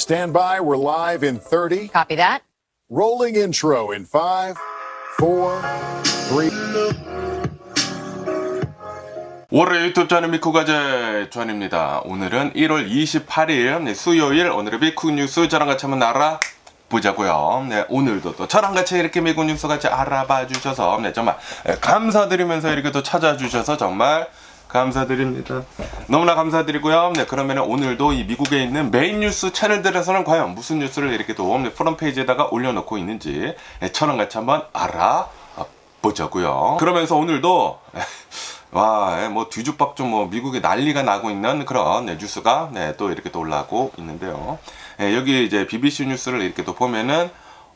Stand by, we're live in 30. Copy that. Rolling intro in 5, 4, 3. 월요일 유튜브 저는 미쿠가제 전입니다. 오늘은 1월 28일 수요일 오늘의 미쿠 뉴스 저랑 같이 한번 알아보자고요. 네, 오늘도 또 저랑 같이 이렇게 미국 뉴스 같이 알아봐 주셔서 정말 감사드리면서 이렇게 또 찾아주셔서 정말 감사드립니다. 너무나 감사드리고요. 네, 그러면 오늘도 이 미국에 있는 메인 뉴스 채널들에서는 과연 무슨 뉴스를 이렇게 또 프론트 페이지에다가 올려놓고 있는지 저랑 같이 한번 알아보자고요. 그러면서 오늘도 와, 뭐 뒤죽박죽 미국에 난리가 나고 있는 그런 뉴스가 또 이렇게 또 올라오고 있는데요. 여기 이제 BBC 뉴스를 이렇게 또 보면은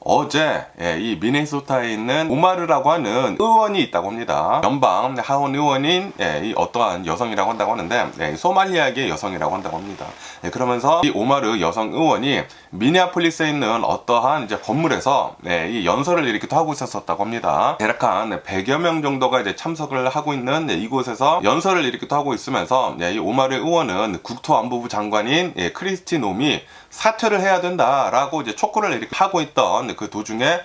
어제 이 미네소타에 있는 오마르라고 하는 의원이 있다고 합니다. 연방 하원 의원인 이 어떠한 여성이라고 한다고 하는데 소말리아계 여성이라고 한다고 합니다. 그러면서 이 오마르 여성 의원이 미네아폴리스에 있는 어떠한 이제 건물에서 이 연설을 이렇게 또 하고 있었다고 합니다. 대략 한 100여 명 정도가 이제 참석을 하고 있는 이곳에서 연설을 이렇게 또 하고 있으면서 이 오마르 의원은 국토안보부 장관인 크리스티 놈이 사퇴를 해야 된다라고 이제 촉구를 이렇게 하고 있던 그 도중에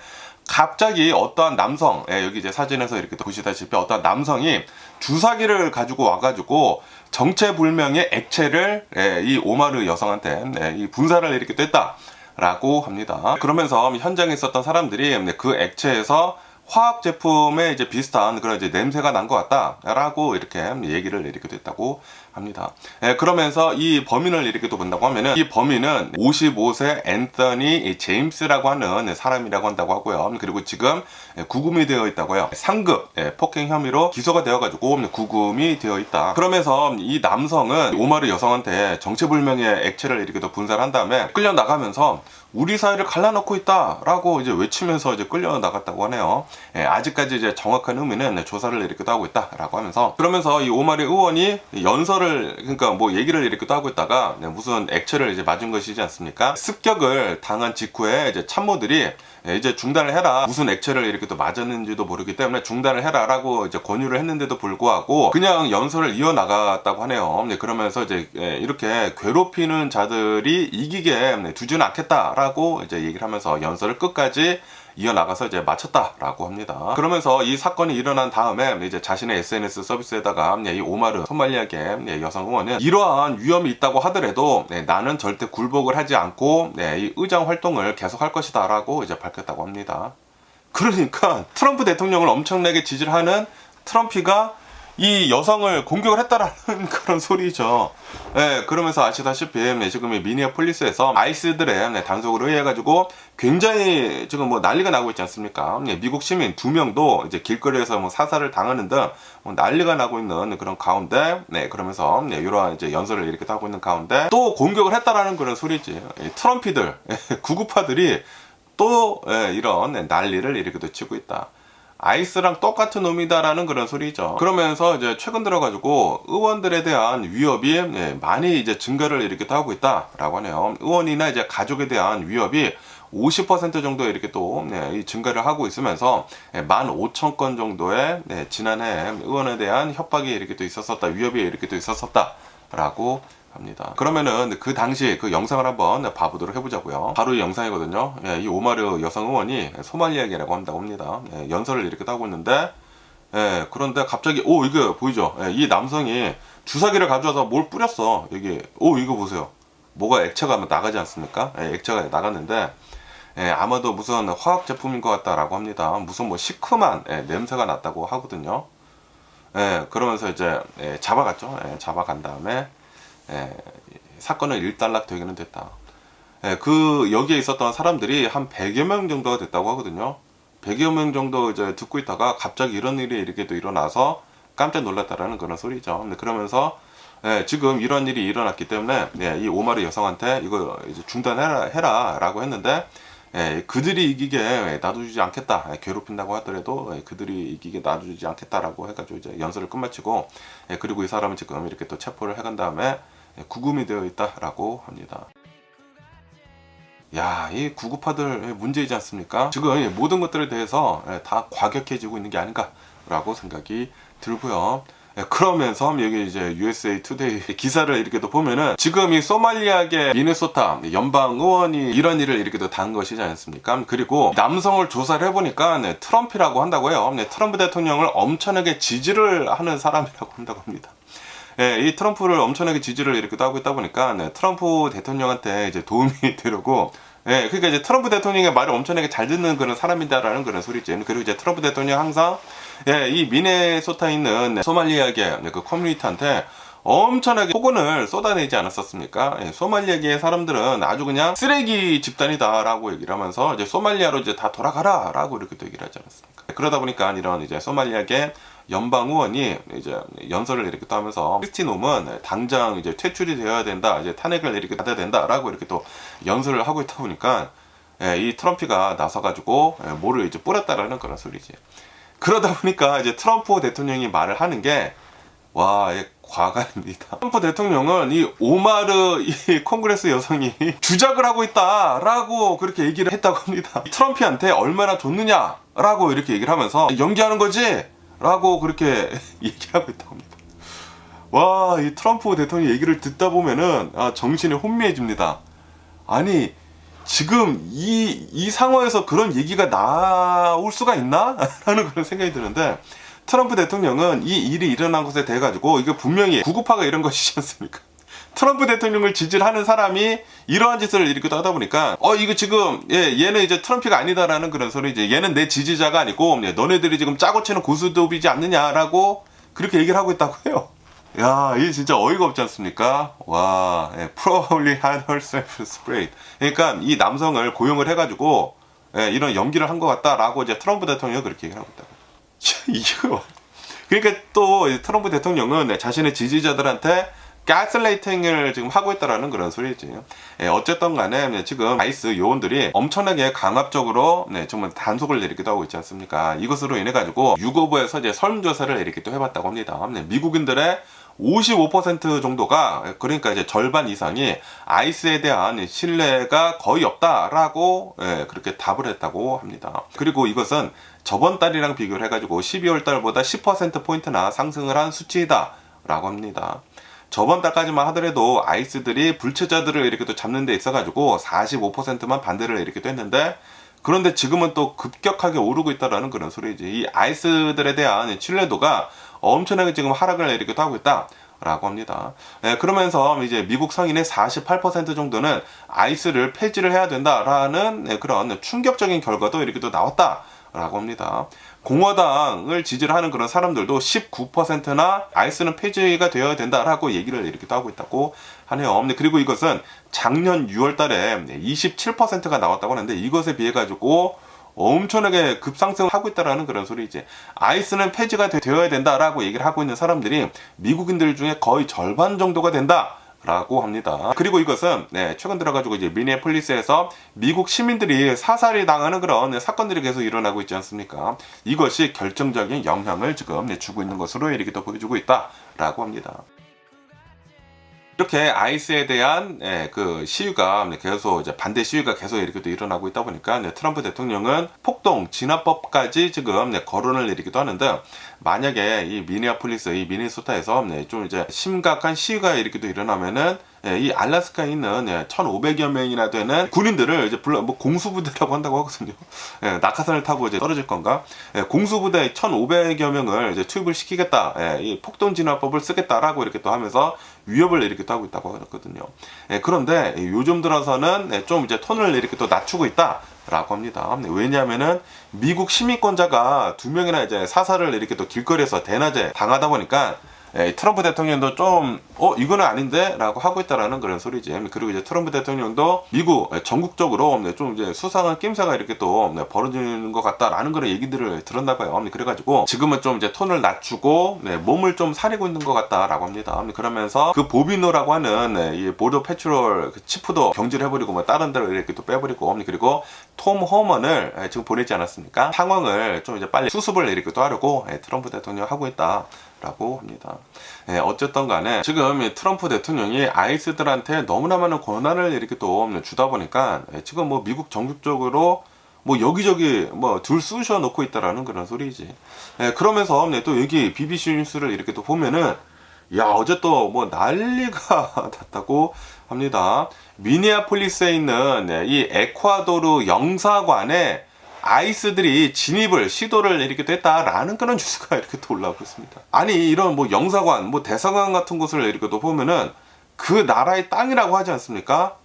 갑자기 어떠한 남성, 여기 이제 사진에서 이렇게 보시다시피 어떠한 남성이 주사기를 가지고 와가지고 정체불명의 액체를 이 오마르 여성한테 이 분사를 이렇게 뗐다라고 합니다. 그러면서 현장에 있었던 사람들이 그 액체에서 화학 제품에 이제 비슷한 그런 이제 냄새가 난 것 같다라고 이렇게 얘기를 이렇게 됐다고 합니다. 그러면서 이 범인을 이렇게 또 본다고 하면은 이 범인은 55세 앤서니 제임스라고 하는 사람이라고 한다고 하고요. 그리고 지금 구금이 되어 있다고요. 상급 폭행 혐의로 기소가 되어가지고 구금이 되어 있다. 그러면서 이 남성은 오마르 여성한테 정체불명의 액체를 이렇게 또 분사를 한 다음에 끌려 나가면서 우리 사이를 갈라놓고 있다라고 이제 외치면서 이제 끌려 나갔다고 하네요. 아직까지 이제 정확한 의미는 조사를 이렇게 또 하고 있다라고 하면서 그러면서 이 오마르 의원이 연설을 그러니까 뭐 얘기를 이렇게 또 하고 있다가 무슨 액체를 이제 맞은 것이지 않습니까? 습격을 당한 직후에 이제 참모들이 이제 중단을 해라. 무슨 액체를 이렇게 또 맞았는지도 모르기 때문에 중단을 해라라고 이제 권유를 했는데도 불구하고 그냥 연설을 이어나갔다고 하네요. 그러면서 이제 이렇게 괴롭히는 자들이 이기게 두지는 않겠다라고 이제 얘기를 하면서 연설을 끝까지 이어나가서 이제 마쳤다라고 합니다. 그러면서 이 사건이 일어난 다음에 이제 자신의 SNS 서비스에다가 이 오마르 소말리아계 여성 의원은 이러한 위험이 있다고 하더라도 나는 절대 굴복을 하지 않고 이 의정 활동을 계속할 것이다 라고 이제 밝혔다고 합니다. 그러니까 트럼프 대통령을 엄청나게 지지를 하는 트럼피가 이 여성을 공격을 했다라는 그런 소리죠. 그러면서 아시다시피 지금 이 미니애폴리스에서 아이스들의 단속을 의해가지고 굉장히 지금 난리가 나고 있지 않습니까? 미국 시민 2명도 이제 길거리에서 사살을 당하는 등 난리가 나고 있는 그런 가운데, 그러면서 이러한 이제 연설을 이렇게 하고 있는 가운데 또 공격을 했다라는 그런 소리지. 트럼피들, 구구파들이 또 이런 난리를 이렇게 또 치고 있다. 아이스랑 똑같은 놈이다라는 그런 소리죠. 그러면서 이제 최근 들어가지고 의원들에 대한 위협이 많이 이제 증가를 이렇게 또 하고 있다라고 하네요. 의원이나 이제 가족에 대한 위협이 50% 정도 이렇게 또 증가를 하고 있으면서 15,000건 정도의 지난해 의원에 대한 협박이 이렇게 또 있었었다, 위협이 이렇게 또 있었었다라고 합니다. 그러면은 그 당시 그 영상을 한번 봐보도록 해보자고요. 바로 이 영상이거든요. 이 오마르 여성 의원이 소말리아계라고 한다고 합니다. 연설을 이렇게 하고 있는데 그런데 갑자기 이거 보이죠? 이 남성이 주사기를 가져와서 뭘 뿌렸어. 여기 이거 보세요. 뭐가 액체가 나가지 않습니까? 액체가 나갔는데 아마도 무슨 화학 제품인 것 같다라고 합니다. 무슨 시큼한 냄새가 났다고 하거든요. 그러면서 이제 잡아갔죠. 잡아간 다음에 사건은 일단락 되기는 됐다. 여기에 있었던 사람들이 한 100여 명 정도가 됐다고 하거든요. 100여 명 정도 이제 듣고 있다가 갑자기 이런 일이 이렇게 또 일어나서 깜짝 놀랐다라는 그런 소리죠. 그러면서 지금 이런 일이 일어났기 때문에 이 오마르 여성한테 이거 이제 중단해라 라고 했는데 그들이 이기게 놔두지 않겠다. 괴롭힌다고 하더라도 그들이 이기게 놔두지 않겠다라고 해가지고 이제 연설을 끝마치고 그리고 이 사람은 지금 이렇게 또 체포를 해간 다음에 구금이 되어 있다라고 합니다. 야, 이 구구파들 문제이지 않습니까? 지금 모든 것들에 대해서 다 과격해지고 있는 게 아닌가라고 생각이 들고요. 그러면서 여기 이제 USA 투데이 기사를 이렇게 또 보면은 지금 이 소말리아계 미네소타 연방 의원이 이런 일을 이렇게 또 단 것이지 않습니까? 그리고 남성을 조사를 해보니까 트럼프라고 한다고 해요. 트럼프 대통령을 엄청나게 지지를 하는 사람이라고 한다고 합니다. 이 트럼프를 엄청나게 지지를 이렇게 또 하고 있다 보니까 트럼프 대통령한테 이제 도움이 되려고 그러니까 이제 트럼프 대통령의 말을 엄청나게 잘 듣는 그런 사람이다라는 그런 소리지. 그리고 이제 트럼프 대통령 항상 이 미네소타에 있는 소말리아계 그 커뮤니티한테 엄청나게 폭언을 쏟아내지 않았었습니까? 소말리아계 사람들은 아주 그냥 쓰레기 집단이다라고 얘기를 하면서 이제 소말리아로 이제 다 돌아가라라고 이렇게 또 얘기를 하지 않았습니까? 그러다 보니까 이런 이제 소말리아계 연방 의원이 이제 연설을 이렇게 또 하면서 크리스티놈은 당장 이제 퇴출이 되어야 된다, 이제 탄핵을 이렇게 받아야 된다라고 이렇게 또 연설을 하고 있다 보니까 이 트럼프가 나서가지고 뭐를 이제 뿌렸다라는 그런 소리지. 그러다 보니까 이제 트럼프 대통령이 말을 하는 게 와, 과간입니다. 트럼프 대통령은 이 오마르 이 콩그레스 여성이 주작을 하고 있다라고 그렇게 얘기를 했다고 합니다. 트럼프한테 얼마나 줬느냐라고 이렇게 얘기를 하면서 연기하는 거지? 라고 그렇게 얘기하고 있다고 합니다. 와, 이 트럼프 대통령 얘기를 듣다 보면은 정신이 혼미해집니다. 아니, 지금 이 상황에서 그런 얘기가 나올 수가 있나? 라는 그런 생각이 드는데, 트럼프 대통령은 이 일이 일어난 것에 대해 가지고 이게 분명히 구구파가 이런 것이지 않습니까? 트럼프 대통령을 지지를 하는 사람이 이러한 짓을 이렇게 하다 보니까 이거 지금 얘는 이제 트럼프가 아니다라는 그런 소리지. 얘는 내 지지자가 아니고 너네들이 지금 짜고 치는 고수톱이지 않느냐라고 그렇게 얘기를 하고 있다고 해요. 야, 이게 진짜 어이가 없지 않습니까? 와, probably had herself sprayed. 그러니까 이 남성을 고용을 해가지고 이런 연기를 한 것 같다라고 이제 트럼프 대통령이 그렇게 얘기를 하고 있다고. 이거 그러니까 또 트럼프 대통령은 자신의 지지자들한테 가스라이팅을 지금 하고 있다라는 그런 소리지. 어쨌든 간에 지금 아이스 요원들이 엄청나게 강압적으로 정말 단속을 이렇게도 하고 있지 않습니까? 이것으로 인해 가지고 유고부에서 이제 설문조사를 이렇게 또 해봤다고 합니다. 미국인들의 55% 정도가, 그러니까 이제 절반 이상이 아이스에 대한 신뢰가 거의 없다라고 그렇게 답을 했다고 합니다. 그리고 이것은 저번 달이랑 비교를 해가지고 12월 달보다 10%포인트나 상승을 한 수치이다 라고 합니다. 저번 달까지만 하더라도 아이스들이 불체자들을 이렇게 또 잡는 데 있어가지고 45%만 반대를 이렇게 또 했는데, 그런데 지금은 또 급격하게 오르고 있다라는 그런 소리지. 이 아이스들에 대한 신뢰도가 엄청나게 지금 하락을 이렇게 또 하고 있다라고 합니다. 그러면서 이제 미국 성인의 48% 정도는 아이스를 폐지를 해야 된다라는 그런 충격적인 결과도 이렇게 또 나왔다라고 합니다. 공화당을 지지를 하는 그런 사람들도 19%나 아이스는 폐지가 되어야 된다라고 얘기를 이렇게 또 하고 있다고 하네요. 그리고 이것은 작년 6월 달에 27%가 나왔다고 하는데, 이것에 비해 가지고 엄청나게 급상승하고 있다라는 그런 소리지. 아이스는 폐지가 되어야 된다라고 얘기를 하고 있는 사람들이 미국인들 중에 거의 절반 정도가 된다 라고 합니다. 그리고 이것은 최근 들어가지고 이제 미네폴리스에서 미국 시민들이 사살이 당하는 그런 사건들이 계속 일어나고 있지 않습니까? 이것이 결정적인 영향을 지금 주고 있는 것으로 이렇게 또 보여주고 있다라고 합니다. 이렇게 아이스에 대한 그 시위가 계속 이제 반대 시위가 계속 이렇게 또 일어나고 있다 보니까 트럼프 대통령은 폭동 진압법까지 지금 거론을 이렇게도 하는데, 만약에 이 미네아폴리스, 이 미네소타에서 좀 이제 심각한 시위가 이렇게 또 일어나면은 이 알래스카에 있는 1,500여 명이나 되는 군인들을 이제 뭐 공수부대라고 한다고 하거든요. 낙하산을 타고 이제 떨어질 건가? 공수부대 1,500여 명을 이제 투입을 시키겠다. 이 폭동 진압법을 쓰겠다라고 이렇게 또 하면서 위협을 이렇게 또 하고 있다고 하거든요. 그런데 요즘 들어서는 좀 이제 톤을 이렇게 또 낮추고 있다라고 합니다. 왜냐하면은 미국 시민권자가 2명이나 이제 사살을 이렇게 또 길거리에서 대낮에 당하다 보니까 트럼프 대통령도 좀 이거는 아닌데 라고 하고 있다라는 그런 소리지. 그리고 이제 트럼프 대통령도 미국 전국적으로 좀 이제 수상한 낌새가 이렇게 또 벌어지는 것 같다라는 그런 얘기들을 들었나 봐요. 그래가지고 지금은 좀 이제 톤을 낮추고 몸을 좀 사리고 있는 것 같다라고 합니다. 그러면서 그 보비노라고 하는 이 보더 패트롤 그 치프도 경질을 해버리고 뭐 다른 데로 이렇게 또 빼버리고, 그리고 톰 호먼을 지금 보내지 않았습니까? 상황을 좀 이제 빨리 수습을 이렇게 또 하려고 트럼프 대통령 하고 있다 라고 합니다. 어쨌든 간에 지금 트럼프 대통령이 아이스들한테 너무나 많은 권한을 이렇게 또 주다 보니까 지금 뭐 미국 전국적으로 뭐 여기저기 뭐 줄 쑤셔 놓고 있다라는 그런 소리지. 예, 그러면서 네, 또 여기 BBC 뉴스를 이렇게 또 보면은 야, 어제 또 뭐 난리가 났다고 합니다. 미니애폴리스에 있는 네, 이 에콰도르 영사관에 아이스들이 진입을 시도를 이렇게 됐다라는 그런 뉴스가 이렇게 또 올라오고 있습니다. 아니, 이런 뭐 영사관, 뭐 대사관 같은 곳을 이렇게 또 보면은 그 나라의 땅이라고 하지 않습니까?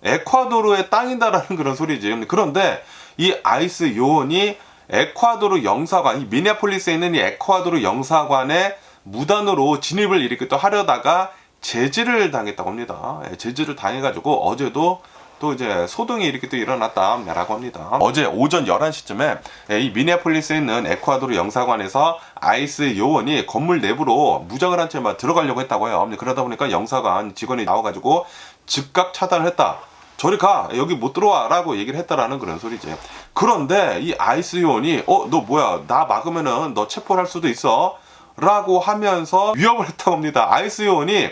에콰도르의 땅이다라는 그런 소리지. 그런데 이 아이스 요원이 에콰도르 영사관, 이 미네폴리스에 있는 이 에콰도르 영사관에 무단으로 진입을 이렇게 또 하려다가 제지를 당했다고 합니다. 제지를 당해가지고 어제도 또 이제 소동이 이렇게 또 일어났다라고 합니다. 어제 오전 11시쯤에 이 미네폴리스에 있는 에콰도르 영사관에서 아이스 요원이 건물 내부로 무장을 한 채 막 들어가려고 했다고 해요. 그러다 보니까 영사관 직원이 나와가지고 즉각 차단을 했다. 저리 가, 여기 못 들어와 라고 얘기를 했다라는 그런 소리지. 그런데 이 아이스 요원이 너 뭐야, 나 막으면은 너 체포를 할 수도 있어 라고 하면서 위협을 했다고 합니다. 아이스 요원이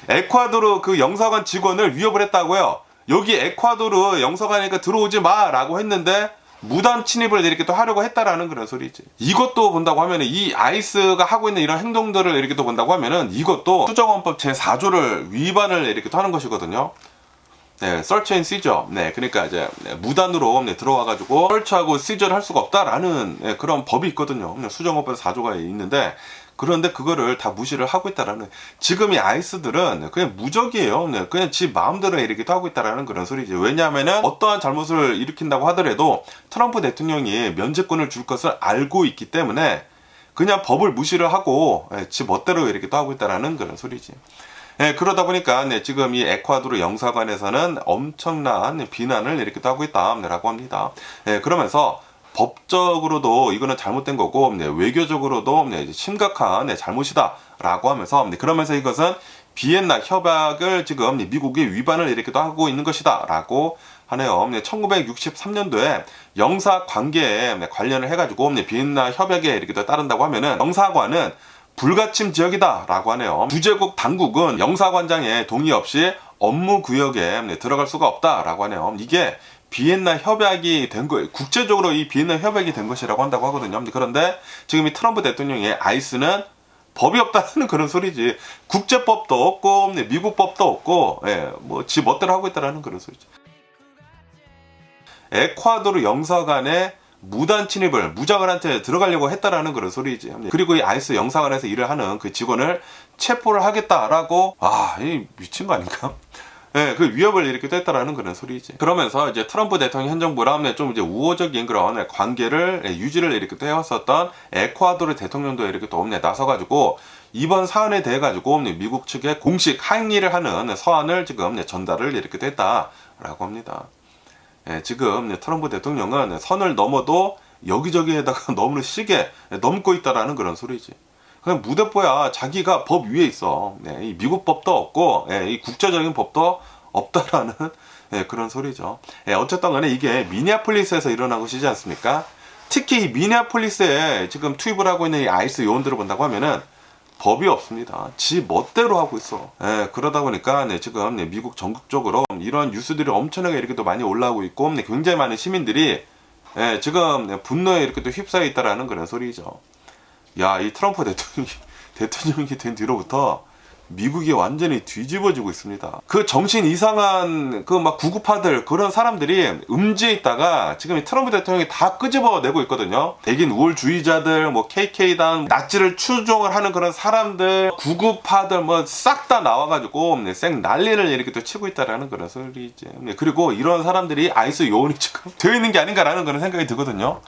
에콰도르 그 영사관 직원을 위협을 했다고요. 여기 에콰도르 영사관이니까 들어오지 마 라고 했는데 무단 침입을 이렇게 또 하려고 했다라는 그런 소리지. 이것도 본다고 하면은 이 아이스가 하고 있는 이런 행동들을 이렇게 또 본다고 하면은 이것도 수정헌법 제4조를 위반을 이렇게 또 하는 것이거든요. 네, search and seizure. 네, 그러니까 이제 무단으로 들어와가지고 설치하고 시저를 할 수가 없다라는 그런 법이 있거든요. 수정헌법 4조가 있는데, 그런데 그거를 다 무시를 하고 있다라는. 지금 이 아이스들은 그냥 무적이에요. 네, 그냥 지 마음대로 이렇게 하고 있다라는 그런 소리지. 왜냐하면은 어떠한 잘못을 일으킨다고 하더라도 트럼프 대통령이 면제권을 줄 것을 알고 있기 때문에 그냥 법을 무시를 하고 지 멋대로 이렇게 또 하고 있다라는 그런 소리지. 네, 그러다 보니까 지금 이 에콰도르 영사관에서는 엄청난 비난을 이렇게 또 하고 있다라고 합니다. 네, 그러면서 법적으로도 이거는 잘못된 거고 외교적으로도 심각한 잘못이다라고 하면서 그러면서 이것은 비엔나 협약을 지금 미국이 위반을 이렇게 또 하고 있는 것이다라고 하네요. 1963년도에 영사 관계에 관련을 해가지고 비엔나 협약에 이렇게 또 따른다고 하면은 영사관은 불가침 지역이다 라고 하네요. 주재국 당국은 영사관장의 동의 없이 업무 구역에 들어갈 수가 없다 라고 하네요. 이게 비엔나 협약이 된 거예요. 국제적으로 이 비엔나 협약이 된 것이라고 한다고 하거든요. 그런데 지금 이 트럼프 대통령의 아이스는 법이 없다는 그런 소리지. 국제법도 없고 미국 법도 없고 뭐 지 멋대로 하고 있다는 그런 소리지. 에콰도르 영사관에 무단 침입을 무장을 한 채 들어가려고 했다라는 그런 소리지. 그리고 이 아이스 영사관에서 일을 하는 그 직원을 체포를 하겠다라고, 이 미친 거 아닌가? 네, 그 위협을 이렇게 했다라는 그런 소리지. 그러면서 이제 트럼프 대통령 현 정부랑 좀 이제 우호적인 그런 관계를 유지를 이렇게 또 해왔었던 에콰도르 대통령도 이렇게 또 나서가지고 이번 사안에 대해 가지고 미국 측에 공식 항의를 하는 서한을 지금 전달을 이렇게 했다라고 합니다. 지금 트럼프 대통령은 선을 넘어도 여기저기에다가 너무 시게 넘고 있다라는 그런 소리지. 그냥 무대뽀야. 자기가 법 위에 있어. 이 미국 법도 없고 이 국제적인 법도 없다라는 그런 소리죠. 어쨌든 간에 이게 미니애폴리스에서 일어난 것이지 않습니까? 특히 이 미니애폴리스에 지금 투입을 하고 있는 이 아이스 요원들을 본다고 하면은 법이 없습니다. 지 멋대로 하고 있어. 그러다 보니까 지금 미국 전국적으로 이런 뉴스들이 엄청나게 이렇게 또 많이 올라오고 있고 굉장히 많은 시민들이 지금 분노에 이렇게 또 휩싸여 있다라는 그런 소리죠. 야, 이 트럼프 대통령이 된 뒤로부터 미국이 완전히 뒤집어지고 있습니다. 그 정신 이상한 그 막 구구파들 그런 사람들이 음지에 있다가 지금 이 트럼프 대통령이 다 끄집어내고 있거든요. 백인 우월주의자들, 뭐 KK단, 나치를 추종을 하는 그런 사람들, 구구파들 뭐 싹 다 나와가지고 쌩 난리를 이렇게 또 치고 있다라는 그런 소리지. 그리고 이런 사람들이 아이스 요원이 지금 되어 있는 게 아닌가라는 그런 생각이 들거든요.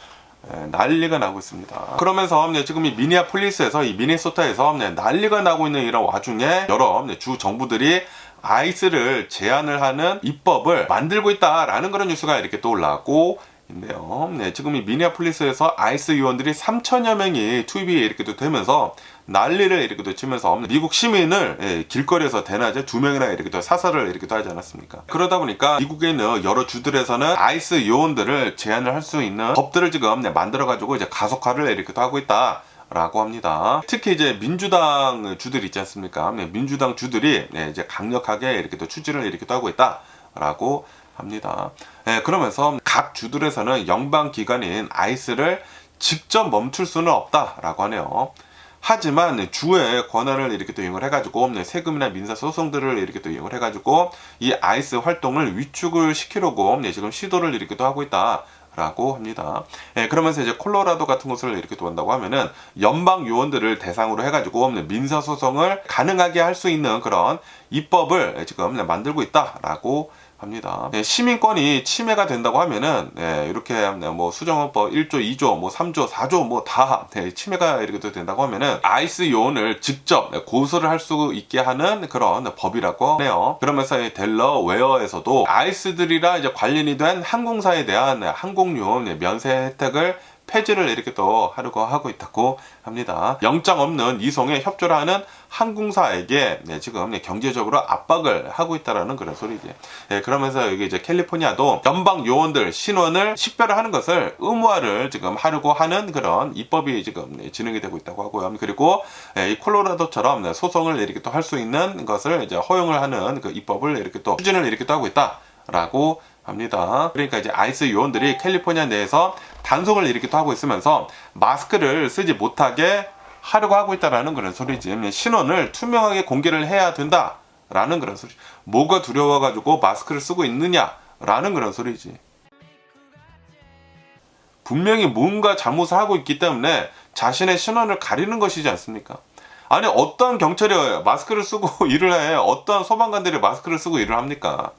난리가 나고 있습니다. 그러면서 지금 이 미니애폴리스에서 이 미네소타에서 난리가 나고 있는 이런 와중에 여러 주 정부들이 아이스를 제한을 하는 입법을 만들고 있다라는 그런 뉴스가 이렇게 또 올라오고 있네요. 지금 이 미니애폴리스에서 아이스 요원들이 3천여 명이 투입이 이렇게 또 되면서 난리를 이렇게 또 치면서 미국 시민을 길거리에서 대낮에 2명이나 이렇게 또 사살을 이렇게 또 하지 않았습니까? 그러다 보니까 미국에 있는 여러 주들에서는 아이스 요원들을 제한을 할 수 있는 법들을 지금 만들어가지고 이제 가속화를 이렇게 또 하고 있다. 라고 합니다. 특히 이제 민주당 주들 있지 않습니까? 민주당 주들이 이제 강력하게 이렇게 또 추진을 이렇게 또 하고 있다라고 합니다. 그러면서 각 주들에서는 연방기관인 ICE를 직접 멈출 수는 없다라고 하네요. 하지만 주의 권한을 이렇게 또 이용을 해가지고 세금이나 민사 소송들을 이렇게 또 이용을 해가지고 이 ICE 활동을 위축을 시키려고 지금 시도를 이렇게 또 하고 있다라고 합니다. 그러면서 이제 콜로라도 같은 곳을 이렇게 또 한다고 하면은 연방 요원들을 대상으로 해가지고 민사 소송을 가능하게 할 수 있는 그런 입법을 지금 만들고 있다라고 합니다. 시민권이 침해가 된다고 하면은 이렇게 뭐 수정헌법 1조, 2조, 뭐 3조, 4조 뭐 다 침해가 이렇게 된다고 하면은 ICE 요원을 직접 고소를 할 수 있게 하는 그런 법이라고 해요. 그러면서 델러웨어에서도 ICE들이랑 이제 관련이 된 항공사에 대한 항공요원 면세 혜택을 폐지를 이렇게 또 하려고 하고 있다고 합니다. 영장 없는 이송에 협조를 하는 항공사에게 지금 경제적으로 압박을 하고 있다라는 그런 소리지. 그러면서 여기 이제 캘리포니아도 연방 요원들 신원을 식별을 하는 것을 의무화를 지금 하려고 하는 그런 입법이 지금 진행이 되고 있다고 하고요. 그리고 이 콜로라도처럼 소송을 이렇게 또 할 수 있는 것을 이제 허용을 하는 그 입법을 이렇게 또 추진을 이렇게 또 하고 있다라고 합니다. 그러니까 이제 ICE 요원들이 캘리포니아 내에서 단속을 이렇게 또 하고 있으면서 마스크를 쓰지 못하게 하려고 하고 있다라는 그런 소리지. 신원을 투명하게 공개를 해야 된다라는 그런 소리. 뭐가 두려워가지고 마스크를 쓰고 있느냐라는 그런 소리지. 분명히 뭔가 잘못을 하고 있기 때문에 자신의 신원을 가리는 것이지 않습니까? 아니 어떤 경찰이 마스크를 쓰고 일을 해? 어떤 소방관들이 마스크를 쓰고 일을 합니까?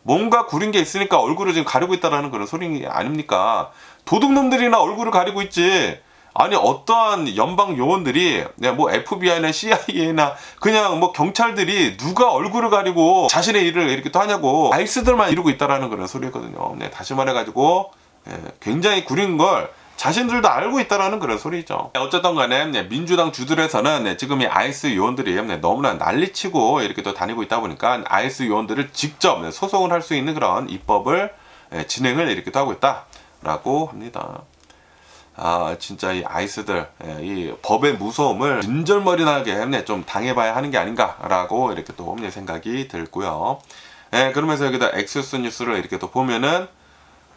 뭔가 구린 게 있으니까 얼굴을 지금 가리고 있다라는 그런 소리 아닙니까? 도둑놈들이나 얼굴을 가리고 있지. 아니 어떠한 연방 요원들이 뭐 FBI나 CIA나 그냥 뭐 경찰들이 누가 얼굴을 가리고 자신의 일을 이렇게 또 하냐고 ICE들만 이러고 있다라는 그런 소리거든요. 다시 말해가지고 굉장히 구린 걸 자신들도 알고 있다라는 그런 소리죠. 어쨌든 간에 민주당 주들에서는 지금 이 ICE 요원들이 너무나 난리치고 이렇게 또 다니고 있다 보니까 ICE 요원들을 직접 소송을 할 수 있는 그런 입법을 진행을 이렇게 또 하고 있다라고 합니다. 아 진짜 이 ICE들 이 법의 무서움을 진절머리나게 좀 당해봐야 하는 게 아닌가라고 이렇게 또 생각이 들고요. 그러면서 여기다 엑소스 뉴스를 이렇게 또 보면은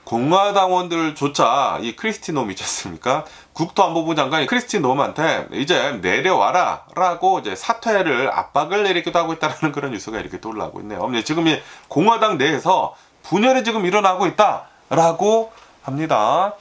공화당원들조차 이 크리스티 놈 있지 않습니까? 국토안보부 장관이 크리스티 놈한테 이제 내려와라 라고 이제 사퇴를 압박을 이렇게도 하고 있다는 그런 뉴스가 이렇게 또 올라오고 있네요. 지금 이 공화당 내에서 분열이 지금 일어나고 있다라고 합니다.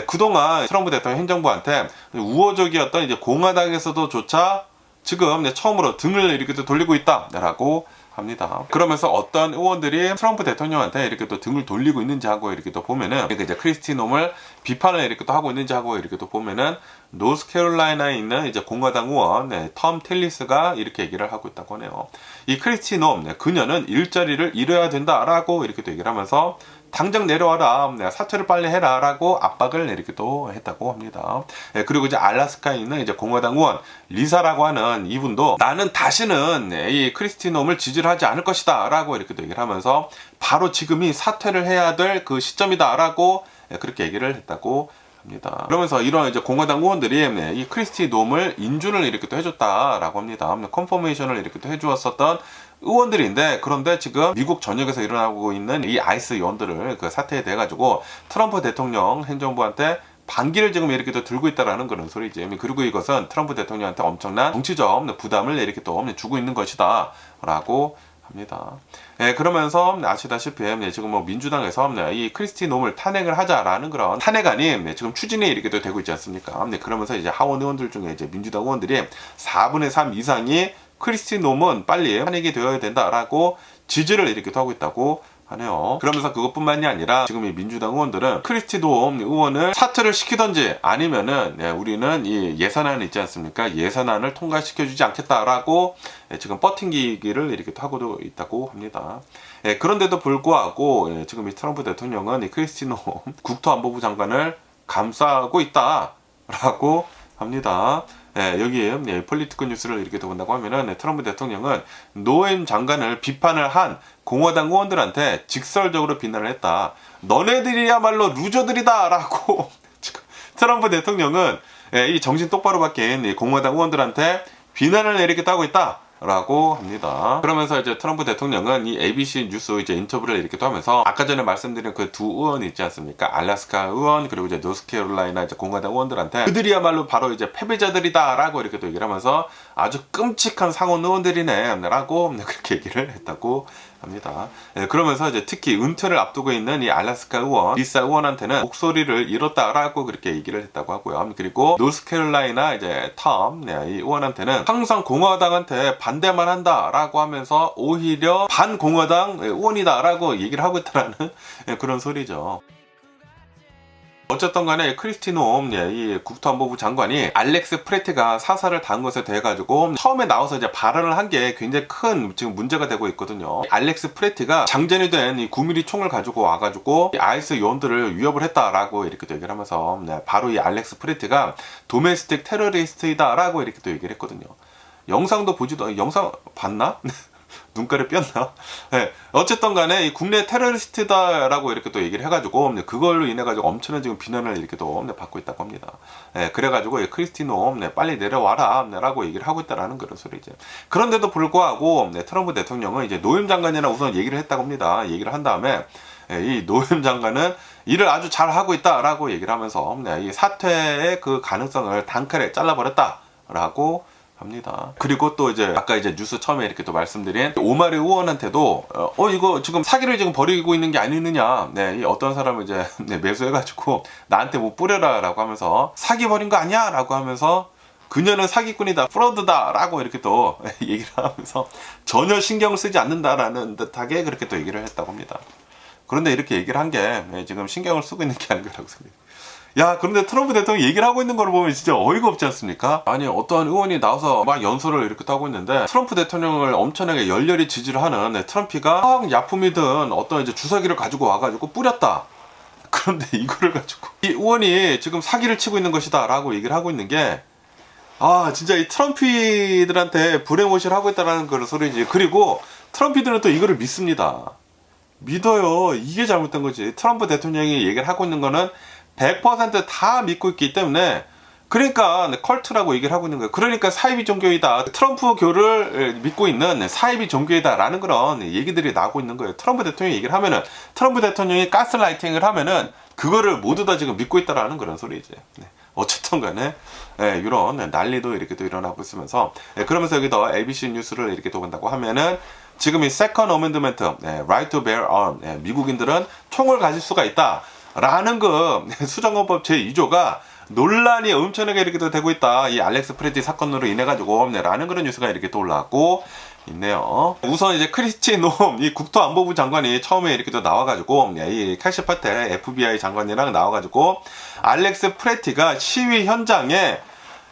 그동안 트럼프 대통령 행정부한테 우호적이었던 이제 공화당에서도조차 지금 처음으로 등을 이렇게 또 돌리고 있다라고 합니다. 그러면서 어떤 의원들이 트럼프 대통령한테 이렇게 또 등을 돌리고 있는지 하고 이렇게 또 보면은 이제 크리스티 놈을 비판을 이렇게 또 하고 있는지 하고 이렇게 또 보면은 노스캐롤라이나에 있는 이제 공화당 의원 톰 틸리스가 이렇게 얘기를 하고 있다고 하네요. 이 크리스티 놈 그녀는 일자리를 잃어야 된다라고 이렇게 또 얘기를 하면서 당장 내려와라 사퇴를 빨리 해라 라고 압박을 이렇게 또 했다고 합니다. 그리고 이제 알래스카에 있는 이제 공화당 의원 리사라고 하는 이분도 나는 다시는 이 크리스티 놈을 지지를 하지 않을 것이다 라고 이렇게 또 얘기를 하면서 바로 지금이 사퇴를 해야 될 그 시점이다 라고 그렇게 얘기를 했다고 합니다. 그러면서 이런 이제 공화당 의원들이 이 크리스티 놈을 인준을 이렇게 또 해줬다라고 합니다. 컨퍼메이션을 이렇게 또 해주었었던 의원들인데 그런데 지금 미국 전역에서 일어나고 있는 이 ICE 요원들을 그 사태에 대해 가지고 트럼프 대통령 행정부한테 반기를 지금 이렇게 또 들고 있다라는 그런 소리지. 그리고 이것은 트럼프 대통령한테 엄청난 정치적 부담을 이렇게 또 주고 있는 것이다라고 합니다. 그러면서 아시다시피 지금 뭐 민주당에서 이 크리스티 놈을 탄핵을 하자라는 그런 탄핵안이 지금 추진이 이렇게 또 되고 있지 않습니까? 그러면서 이제 하원 의원들 중에 이제 민주당 의원들이 4분의 3 이상이 크리스티 놈은 빨리 탄핵이 되어야 된다라고 지지를 이렇게 하고 있다고 하네요. 그러면서 그것뿐만이 아니라 지금 이 민주당 의원들은 크리스티 놈 의원을 사퇴를 시키던지 아니면은 우리는 이 예산안 있지 않습니까? 예산안을 통과시켜주지 않겠다라고 지금 버팅기기를 이렇게 하고도 있다고 합니다. 그런데도 불구하고 지금 이 트럼프 대통령은 이 크리스티 놈 국토안보부 장관을 감싸고 있다라고 합니다. 여기에 폴리티컬 뉴스를 이렇게 본다고 하면은 트럼프 대통령은 노엠 장관을 비판을 한 공화당 의원들한테 직설적으로 비난을 했다. 너네들이야말로 루저들이다 라고 지금 트럼프 대통령은 이 정신 똑바로 박힌 이 공화당 의원들한테 비난을 이렇게 하고 있다 라고 합니다. 그러면서 이제 트럼프 대통령은 이 ABC 뉴스 이제 인터뷰를 이렇게 또 하면서 아까 전에 말씀드린 그 두 의원이 있지 않습니까? 알래스카 의원 그리고 이제 노스캐롤라이나 이제 공화당 의원들한테 그들이야말로 바로 이제 패배자들이다라고 이렇게 또 얘기를 하면서 아주 끔찍한 상원 의원들이네라고 그렇게 얘기를 했다고 합니다. 그러면서 이제 특히 은퇴를 앞두고 있는 이 알래스카 의원 리사 의원한테는 목소리를 잃었다라고 그렇게 얘기를 했다고 하고요. 그리고 노스캐롤라이나 이제 톰 이 의원한테는 항상 공화당한테 반대만 한다라고 하면서 오히려 반공화당 의원이다라고 얘기를 하고 있다라는 그런 소리죠. 어쨌든 간에 크리스티 놈, 이 국토안보부 장관이 알렉스 프레티가 사살을 당한 것에 대해 가지고 처음에 나와서 이제 발언을 한 게 굉장히 큰 지금 문제가 되고 있거든요. 알렉스 프레티가 장전이 된 이 9mm 총을 가지고 와가지고 아이스 요원들을 위협을 했다라고 이렇게 또 얘기를 하면서 바로 이 알렉스 프레티가 도메스틱 테러리스트이다라고 이렇게 또 얘기를 했거든요. 영상도 보지도 영상 봤나? 눈가를 뺐나? 네. 어쨌든 간에 이 국내 테러리스트다라고 이렇게 또 얘기를 해가지고 그걸로 인해가지고 엄청난 지금 비난을 이렇게 또 받고 있다고 합니다. 네. 그래가지고 크리스티노 빨리 내려와라 라고 얘기를 하고 있다라는 그런 소리죠. 그런데도 불구하고 트럼프 대통령은 이제 노임 장관이랑 우선 얘기를 했다고 합니다. 얘기를 한 다음에 이 노임 장관은 일을 아주 잘 하고 있다라고 얘기를 하면서 이 사퇴의 그 가능성을 단칼에 잘라버렸다라고 합니다. 그리고 또 이제 아까 이제 뉴스 처음에 이렇게 또 말씀드린 오마리 의원한테도 이거 지금 사기를 지금 벌이고 있는 게 아니느냐, 이 어떤 사람을 이제 매수해가지고 나한테 뭐 뿌려라라고 하면서 사기 벌인 거 아니야라고 하면서 그녀는 사기꾼이다, 프로드다라고 이렇게 또 얘기를 하면서 전혀 신경을 쓰지 않는다라는 듯하게 그렇게 또 얘기를 했다고 합니다. 그런데 이렇게 얘기를 한 게 지금 신경을 쓰고 있는 게 아닌가라고 생각해요. 야, 그런데 트럼프 대통령이 얘기를 하고 있는 걸 보면 진짜 어이가 없지 않습니까? 아니, 어떠한 의원이 나와서 막 연설을 이렇게 하고 있는데 트럼프 대통령을 엄청나게 열렬히 지지를 하는 트럼피가 약품이든 어떤 이제 주사기를 가지고 와가지고 뿌렸다. 그런데 이거를 가지고 이 의원이 지금 사기를 치고 있는 것이다 라고 얘기를 하고 있는 게 진짜 이 트럼피들한테 브레인워시를 하고 있다라는 그런 소리지. 그리고 트럼피들은 또 이거를 믿습니다. 믿어요. 이게 잘못된 거지. 트럼프 대통령이 얘기를 하고 있는 거는 100% 믿고 있기 때문에, 그러니까 컬트라고 얘기를 하고 있는 거예요. 그러니까 사이비 종교이다, 트럼프교를 믿고 있는 사이비 종교이다 라는 그런 얘기들이 나오고 있는 거예요. 트럼프 대통령이 얘기를 하면은, 트럼프 대통령이 가스라이팅을 하면은 그거를 모두 다 지금 믿고 있다라는 그런 소리지. 어쨌든 간에 이런 난리도 이렇게 또 일어나고 있으면서, 그러면서 여기서 ABC 뉴스를 이렇게 또 본다고 하면은 지금 이 세컨 어멘드먼트, right to bear arm, 미국인들은 총을 가질 수가 있다 라는 그 수정헌법 제2조가 논란이 엄청나게 이렇게 또 되고 있다. 이 알렉스 프레티 사건으로 인해 가지고 라는 그런 뉴스가 이렇게 또 올라왔고 있네요. 우선 이제 크리스티 놈 이 국토안보부 장관이 처음에 이렇게 또 나와가지고 이 캐시 파텔 FBI 장관이랑 나와가지고 알렉스 프레티가 시위 현장에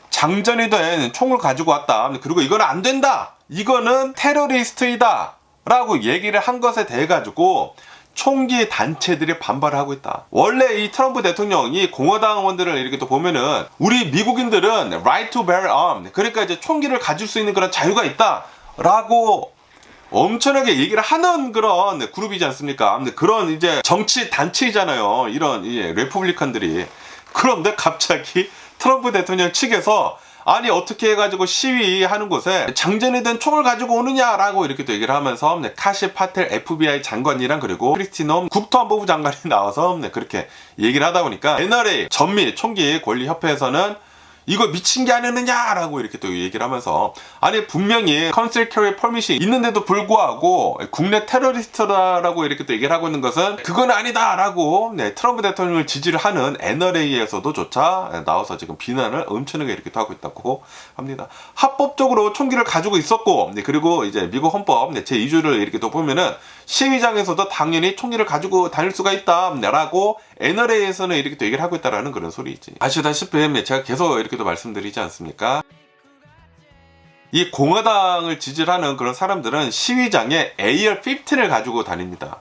장전이 된 총을 가지고 왔다. 그리고 이건 안 된다. 이거는 테러리스트이다. 라고 얘기를 한 것에 대해 가지고 총기 단체들이 반발을 하고 있다. 원래 이 트럼프 대통령이 공화당 의원들을 이렇게 또 보면은 우리 미국인들은 right to bear arm, 그러니까 이제 총기를 가질 수 있는 그런 자유가 있다 라고 엄청나게 얘기를 하는 그런 그룹이지 않습니까? 근데 그런 이제 정치 단체이잖아요. 이런 레퍼블리칸들이. 그런데 갑자기 트럼프 대통령 측에서 아니 어떻게 해가지고 시위하는 곳에 장전이 된 총을 가지고 오느냐라고 이렇게 또 얘기를 하면서 카시 파텔 FBI 장관이랑 그리고 크리스티놈 국토안보부 장관이 나와서 그렇게 얘기를 하다 보니까 NRA 전미 총기 권리 협회에서는 이거 미친 게 아니느냐라고 이렇게 또 얘기를 하면서 아니 분명히 컨셀 캐리 퍼밋이 있는데도 불구하고 국내 테러리스트라고 이렇게 또 얘기를 하고 있는 것은 그건 아니다라고 트럼프 대통령을 지지를 하는 NRA에서도 조차 나와서 지금 비난을 엄청나게 이렇게 또 하고 있다고 합니다. 합법적으로 총기를 가지고 있었고 그리고 이제 미국 헌법 제2조를 이렇게 또 보면은 시위장에서도 당연히 총기를 가지고 다닐 수가 있다라고 NRA에서는 이렇게 또 얘기를 하고 있다라는 그런 소리이지. 아시다시피 제가 계속 이렇게 또 말씀드리지 않습니까? 이 공화당을 지지를 하는 그런 사람들은 시위장에 AR-15를 가지고 다닙니다.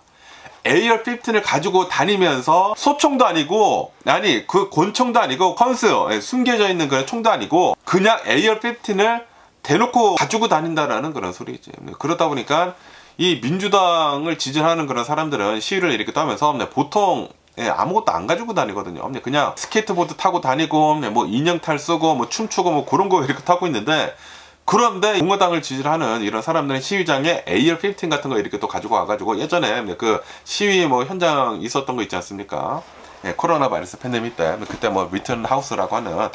AR-15을 가지고 다니면서 소총도 아니고 아니 그 권총도 아니고 컨스 숨겨져 있는 그런 총도 아니고 그냥 AR-15을 대놓고 가지고 다닌다라는 그런 소리지. 그러다 보니까 이 민주당을 지지하는 그런 사람들은 시위를 이렇게 또 하면서 보통 아무것도 안 가지고 다니거든요. 그냥 스케이트보드 타고 다니고 뭐 인형탈 쓰고 뭐 춤추고 뭐 그런 거 이렇게 타고 있는데 그런데 공화당을 지지하는 이런 사람들은 시위장에 AR-15 같은 거 이렇게 또 가지고 와가지고 예전에 그 시위 뭐 현장 있었던 거 있지 않습니까? 예, 코로나 바이러스 팬데믹 때 그때 뭐 리튼 하우스라고 하는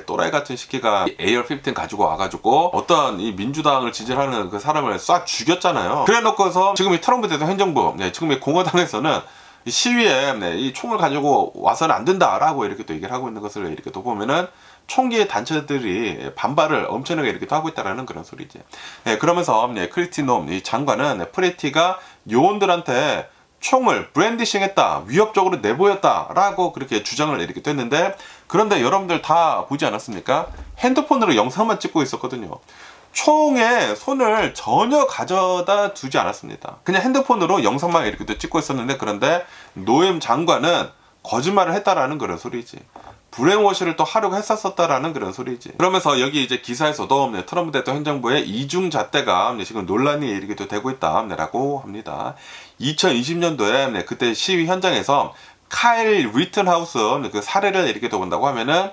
또라이 같은 시기가 AR-15 가지고 와가지고 어떤 이 민주당을 지지하는 그 사람을 싹 죽였잖아요. 그래놓고서 지금 이 트럼프 대통령 행정부, 지금 이 공화당에서는 이 시위에 이 총을 가지고 와서는 안 된다라고 이렇게 또 얘기를 하고 있는 것을 이렇게 또 보면은 총기 단체들이 반발을 엄청나게 이렇게 또 하고 있다라는 그런 소리지. 그러면서 크리스티 놈 이 장관은 프레티가 요원들한테 총을 브랜디싱했다, 위협적으로 내보였다라고 그렇게 주장을 이렇게 됐는데, 그런데 여러분들 다 보지 않았습니까? 핸드폰으로 영상만 찍고 있었거든요. 총에 손을 전혀 가져다 두지 않았습니다. 그냥 핸드폰으로 영상만 이렇게 또 찍고 있었는데, 그런데 노엠 장관은 거짓말을 했다라는 그런 소리지. 브레인워시를 또 하려고 했었다라는 그런 소리지. 그러면서 여기 이제 기사에서도 트럼프 대통령 행정부의 이중잣대가 지금 논란이 이렇게 또 되고 있다라고 합니다. 2020년도에 그때 시위 현장에서 카일 리튼하우스 그 사례를 이렇게 또 본다고 하면은,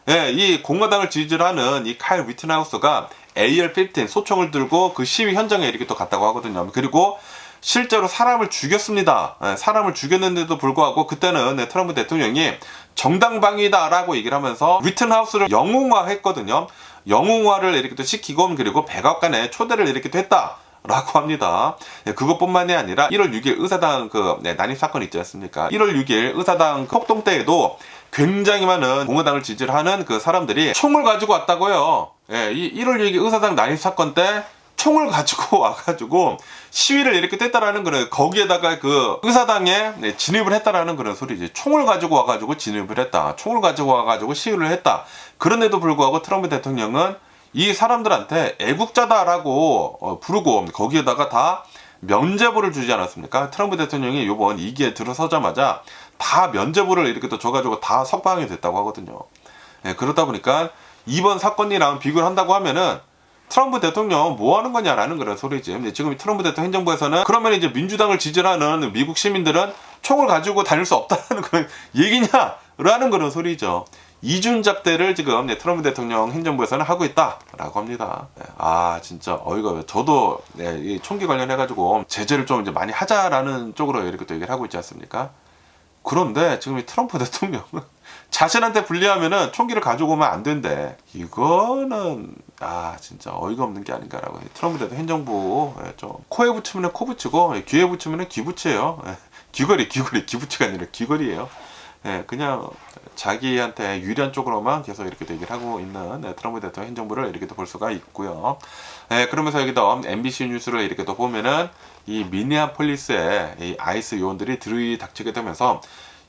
이 공화당을 지지하는 이 카일 리튼하우스가 AR-15 소총을 들고 그 시위 현장에 이렇게 또 갔다고 하거든요. 그리고 실제로 사람을 죽였습니다. 사람을 죽였는데도 불구하고 그때는 트럼프 대통령이 정당방위다라고 얘기를 하면서 리튼하우스를 영웅화했거든요. 영웅화를 이렇게 또 시키고 그리고 백악관에 초대를 이렇게 또 했다. 라고 합니다. 그것뿐만이 아니라 1월 6일 의사당 난입 사건 있지 않습니까? 1월 6일 의사당 폭동 때에도 굉장히 많은 공화당을 지지하는 그 사람들이 총을 가지고 왔다고요. 이 1월 6일 의사당 난입 사건 때 총을 가지고 와가지고 시위를 이렇게 뗐다라는 그런, 거기에다가 그 의사당에 진입을 했다라는 그런 소리지. 총을 가지고 와가지고 진입을 했다. 총을 가지고 와가지고 시위를 했다. 그런데도 불구하고 트럼프 대통령은 이 사람들한테 애국자다라고 부르고 거기에다가 다 면죄부를 주지 않았습니까? 트럼프 대통령이 요번 2기에 들어서자마자 다 면죄부를 이렇게 또 줘가지고 다 석방이 됐다고 하거든요. 그러다 보니까 이번 사건이랑 비교를 한다고 하면은 트럼프 대통령 뭐 하는 거냐라는 그런 소리지. 지금 트럼프 대통령 행정부에서는 그러면 이제 민주당을 지지하는 미국 시민들은 총을 가지고 다닐 수 없다는 그런 얘기냐라는 그런 소리죠. 이중잣대를 지금 트럼프 대통령 행정부에서는 하고 있다라고 합니다. 진짜 어이가 없어요. 저도 이 총기 관련해가지고 제재를 좀 이제 많이 하자라는 쪽으로 이렇게 또 얘기를 하고 있지 않습니까? 그런데 지금 이 트럼프 대통령은 자신한테 불리하면은 총기를 가지고 오면 안 된대. 이거는 진짜 어이가 없는 게 아닌가라고. 트럼프 대통령 행정부 좀 코에 붙이면 코 붙이고 귀에 붙이면 귀 붙여요. 귀걸이 귀 붙이가 아니라 귀걸이에요. 그냥 자기한테 유리한 쪽으로만 계속 이렇게 얘기를 하고 있는 트럼프 대통령 행정부를 이렇게 또 볼 수가 있고요. 그러면서 여기도 MBC 뉴스를 이렇게 또 보면은 이 미니애폴리스의 이 아이스 요원들이 들이닥치게 되면서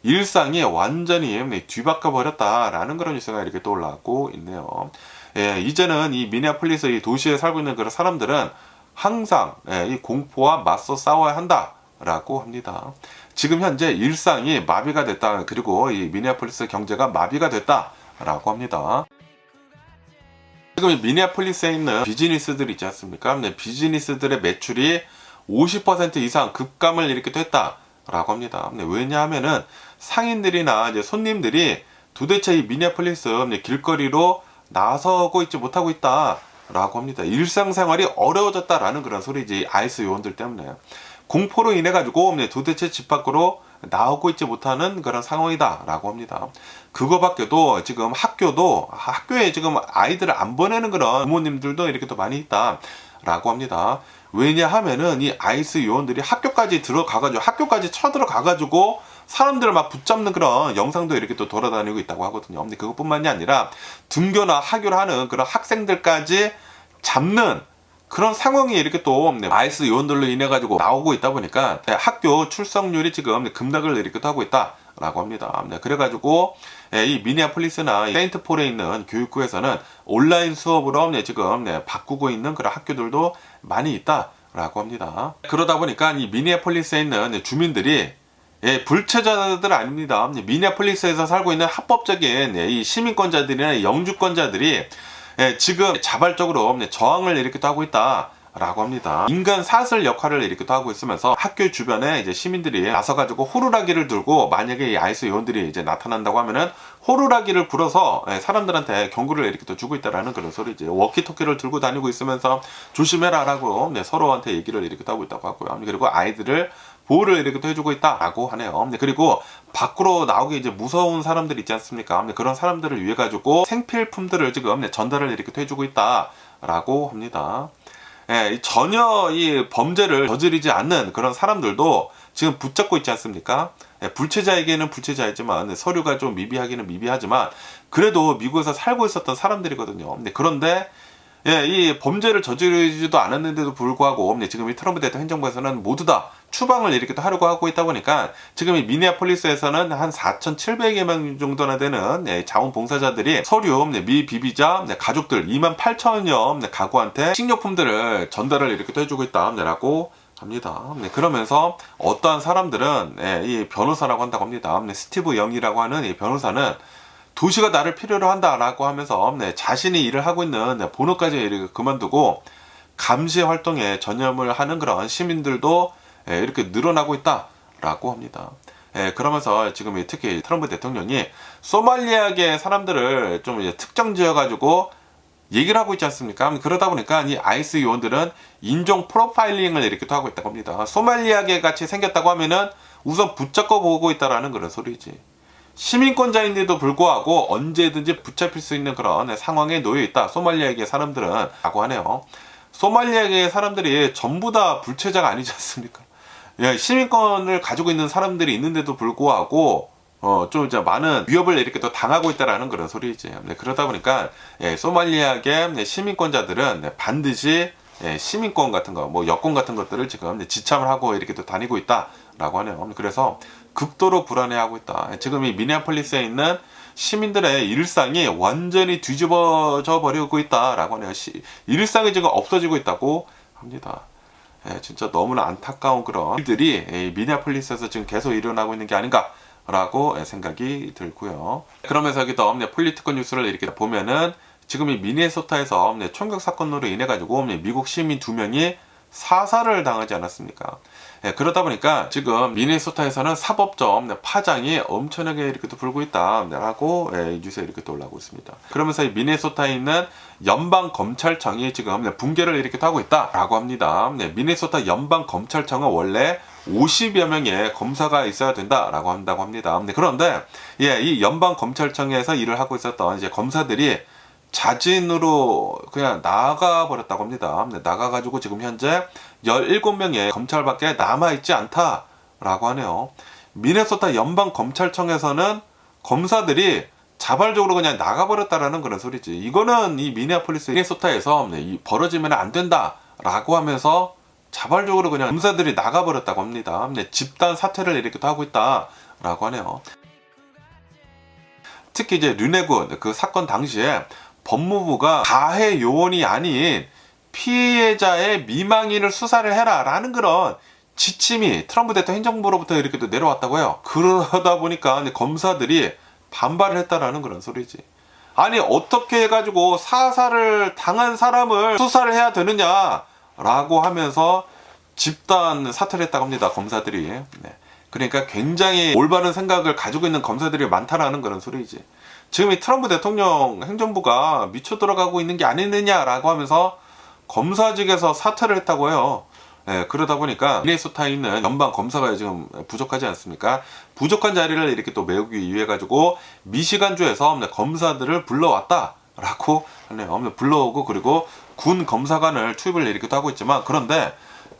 일상이 완전히 뒤바꿔 버렸다라는 그런 뉴스가 이렇게 또 올라오고 있네요. 이제는 이 미니애폴리스 이 도시에 살고 있는 그런 사람들은 항상 이 공포와 맞서 싸워야 한다라고 합니다. 지금 현재 일상이 마비가 됐다. 그리고 이 미니애폴리스 경제가 마비가 됐다라고 합니다. 지금 이 미니애폴리스에 있는 비즈니스들 있지 않습니까? 비즈니스들의 매출이 50% 이상 급감을 이렇게 했다라고 합니다. 왜냐하면은 상인들이나 이제 손님들이 도대체 이 미니애폴리스 길거리로 나서고 있지 못하고 있다라고 합니다. 일상생활이 어려워졌다라는 그런 소리지. 아이스 요원들 때문에. 공포로 인해 가지고 도대체 집 밖으로 나오고 있지 못하는 그런 상황이다라고 합니다. 그거밖에도 지금 학교에 지금 아이들을 안 보내는 그런 부모님들도 이렇게 또 많이 있다라고 합니다. 왜냐하면은 이 아이스 요원들이 학교까지 쳐들어가가지고 사람들을 막 붙잡는 그런 영상도 이렇게 또 돌아다니고 있다고 하거든요. 근데 그것뿐만이 아니라 등교나 학교를 하는 그런 학생들까지 잡는 그런 상황이 이렇게 또 아이스 요원들로 인해 가지고 나오고 있다 보니까 학교 출석률이 지금 급락을 이렇게 또 하고 있다라고 합니다. 그래가지고 이 미니애폴리스나 세인트폴에 있는 교육부에서는 온라인 수업으로 지금 바꾸고 있는 그런 학교들도 많이 있다라고 합니다. 그러다 보니까 이 미니애폴리스에 있는 주민들이 불체자들 아닙니다. 미니애폴리스에서 살고 있는 합법적인 이 시민권자들이나 영주권자들이 지금 자발적으로 저항을 이렇게 또 하고 있다 라고 합니다. 인간 사슬 역할을 이렇게 또 하고 있으면서 학교 주변에 이제 시민들이 나서가지고 호루라기를 들고 만약에 이 아이스 요원들이 이제 나타난다고 하면은 호루라기를 불어서 사람들한테 경고를 이렇게 또 주고 있다라는 그런 소리지. 워키토키를 들고 다니고 있으면서 조심해라라고 서로한테 얘기를 이렇게 또 하고 있다고 하고요. 그리고 아이들을 보호를 이렇게 또 해주고 있다라고 하네요. 그리고 밖으로 나오기 이제 무서운 사람들 있지 않습니까? 그런 사람들을 위해 가지고 생필품들을 지금 전달을 이렇게 또 해주고 있다라고 합니다. 전혀 이 범죄를 저지르지 않는 그런 사람들도 지금 붙잡고 있지 않습니까? 불체자에게는 불체자이지만 서류가 좀 미비하기는 미비하지만 그래도 미국에서 살고 있었던 사람들이거든요. 그런데 이 범죄를 저지르지도 않았는데도 불구하고 지금 이 트럼프 대통령 행정부에서는 모두 다 추방을 이렇게 또 하려고 하고 있다 보니까 지금 이 미네아폴리스에서는 한 4,700여 명 정도나 되는 자원봉사자들이 서류, 미비자, 가족들 28,000여 가구한테 식료품들을 전달을 이렇게 또 해주고 있다라고 합니다. 그러면서 어떠한 사람들은 이 변호사라고 한다고 합니다. 스티브 영이라고 하는 이 변호사는 도시가 나를 필요로 한다라고 하면서 자신이 일을 하고 있는 본업까지 이렇게 그만두고 감시 활동에 전념을 하는 그런 시민들도 이렇게 늘어나고 있다라고 합니다. 그러면서 지금 특히 트럼프 대통령이 소말리아계 사람들을 좀 이제 특정 지어가지고 얘기를 하고 있지 않습니까? 그러다 보니까 이 아이스 요원들은 인종 프로파일링을 이렇게 또 하고 있다고 합니다. 소말리아계 같이 생겼다고 하면은 우선 붙잡고 보고 있다라는 그런 소리지. 시민권자인데도 불구하고 언제든지 붙잡힐 수 있는 그런 상황에 놓여 있다. 소말리아계 사람들은 라고 하네요. 소말리아계 사람들이 전부 다 불체자가 아니지 않습니까? 시민권을 가지고 있는 사람들이 있는데도 불구하고 좀 이제 많은 위협을 이렇게 또 당하고 있다라는 그런 소리지. 그러다 보니까 소말리아계 시민권자들은 반드시 시민권 같은 거, 뭐 여권 같은 것들을 지금 지참을 하고 이렇게 또 다니고 있다라고 하네요. 그래서 극도로 불안해하고 있다. 지금 이 미네아폴리스에 있는 시민들의 일상이 완전히 뒤집어져 버리고 있다라고 하네요. 일상이 지금 없어지고 있다고 합니다. 진짜 너무나 안타까운 그런 일들이 미네아폴리스에서 지금 계속 일어나고 있는 게 아닌가라고 생각이 들고요. 그러면서 여기도 폴리티컬 뉴스를 이렇게 보면은 지금 이 미네소타에서 총격 사건으로 인해 가지고 미국 시민 2명이 사살을 당하지 않았습니까? 그러다 보니까 지금 미네소타에서는 사법적 파장이 엄청나게 이렇게 또 불고 있다라고 이 뉴스에 이렇게 또 올라오고 있습니다. 그러면서 이 미네소타에 있는 연방검찰청이 지금 붕괴를 이렇게 또 하고 있다라고 합니다. 미네소타 연방검찰청은 원래 50여 명의 검사가 있어야 된다라고 한다고 합니다. 그런데 이 연방검찰청에서 일을 하고 있었던 이제 검사들이 자진으로 그냥 나가버렸다고 합니다. 나가가지고 지금 현재 17명의 검찰밖에 남아있지 않다라고 하네요. 미네소타 연방검찰청에서는 검사들이 자발적으로 그냥 나가버렸다라는 그런 소리지. 이거는 이 미네아폴리스 미네소타에서 벌어지면 안 된다라고 하면서 자발적으로 그냥 검사들이 나가버렸다고 합니다. 집단 사퇴를 이렇게 또 하고 있다라고 하네요. 특히 이제 르네군 그 사건 당시에 법무부가 가해 요원이 아닌 피해자의 미망인을 수사를 해라 라는 그런 지침이 트럼프 대통령 행정부로부터 이렇게 또 내려왔다고 해요. 그러다 보니까 검사들이 반발을 했다라는 그런 소리지. 아니 어떻게 해가지고 사살을 당한 사람을 수사를 해야 되느냐 라고 하면서 집단 사퇴를 했다고 합니다. 검사들이. 그러니까 굉장히 올바른 생각을 가지고 있는 검사들이 많다라는 그런 소리지. 지금 이 트럼프 대통령 행정부가 미쳐 들어가고 있는 게 아니느냐라고 하면서 검사직에서 사퇴를 했다고 해요. 그러다 보니까 미네소타에 있는 연방 검사가 지금 부족하지 않습니까? 부족한 자리를 이렇게 또 메우기 위해 가지고 미시간주에서 검사들을 불러왔다라고 하네요. 불러오고 그리고 군 검사관을 투입을 이렇게 또 하고 있지만 그런데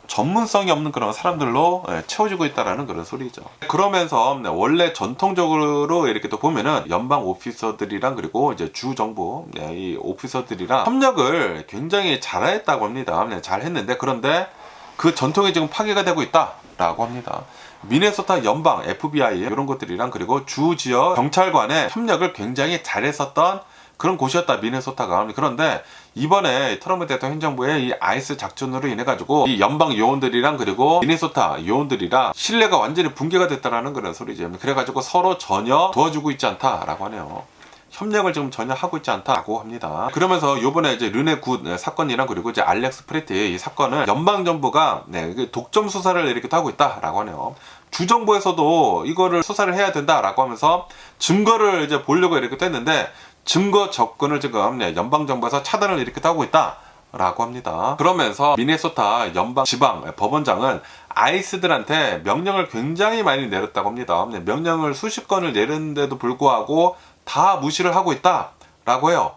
전문성이 없는 그런 사람들로 채워지고 있다라는 그런 소리죠. 그러면서 원래 전통적으로 이렇게 또 보면은 연방 오피서들이랑 그리고 이제 주 정부 이 오피서들이랑 협력을 굉장히 잘했다고 합니다. 잘했는데 그런데 그 전통이 지금 파괴가 되고 있다라고 합니다. 미네소타 연방 FBI 이런 것들이랑 그리고 주 지역 경찰관의 협력을 굉장히 잘했었던 그런 곳이었다 미네소타가. 그런데 이번에 트럼프 대통령 행정부의 이 아이스 작전으로 인해 가지고 이 연방 요원들이랑 그리고 미네소타 요원들이랑 신뢰가 완전히 붕괴가 됐다라는 그런 소리죠. 그래가지고 서로 전혀 도와주고 있지 않다라고 하네요. 협력을 지금 전혀 하고 있지 않다고 합니다. 그러면서 요번에 이제 르네 굿 사건이랑 그리고 이제 알렉스 프레티 이 사건을 연방정부가 독점 수사를 이렇게 하고 있다라고 하네요. 주정부에서도 이거를 수사를 해야 된다라고 하면서 증거를 이제 보려고 이렇게 했는데 증거 접근을 지금 연방정부에서 차단을 이렇게 하고 있다라고 합니다. 그러면서 미네소타 연방 지방 법원장은 아이스들한테 명령을 굉장히 많이 내렸다고 합니다. 명령을 수십 건을 내렸는데도 불구하고 다 무시를 하고 있다라고 해요.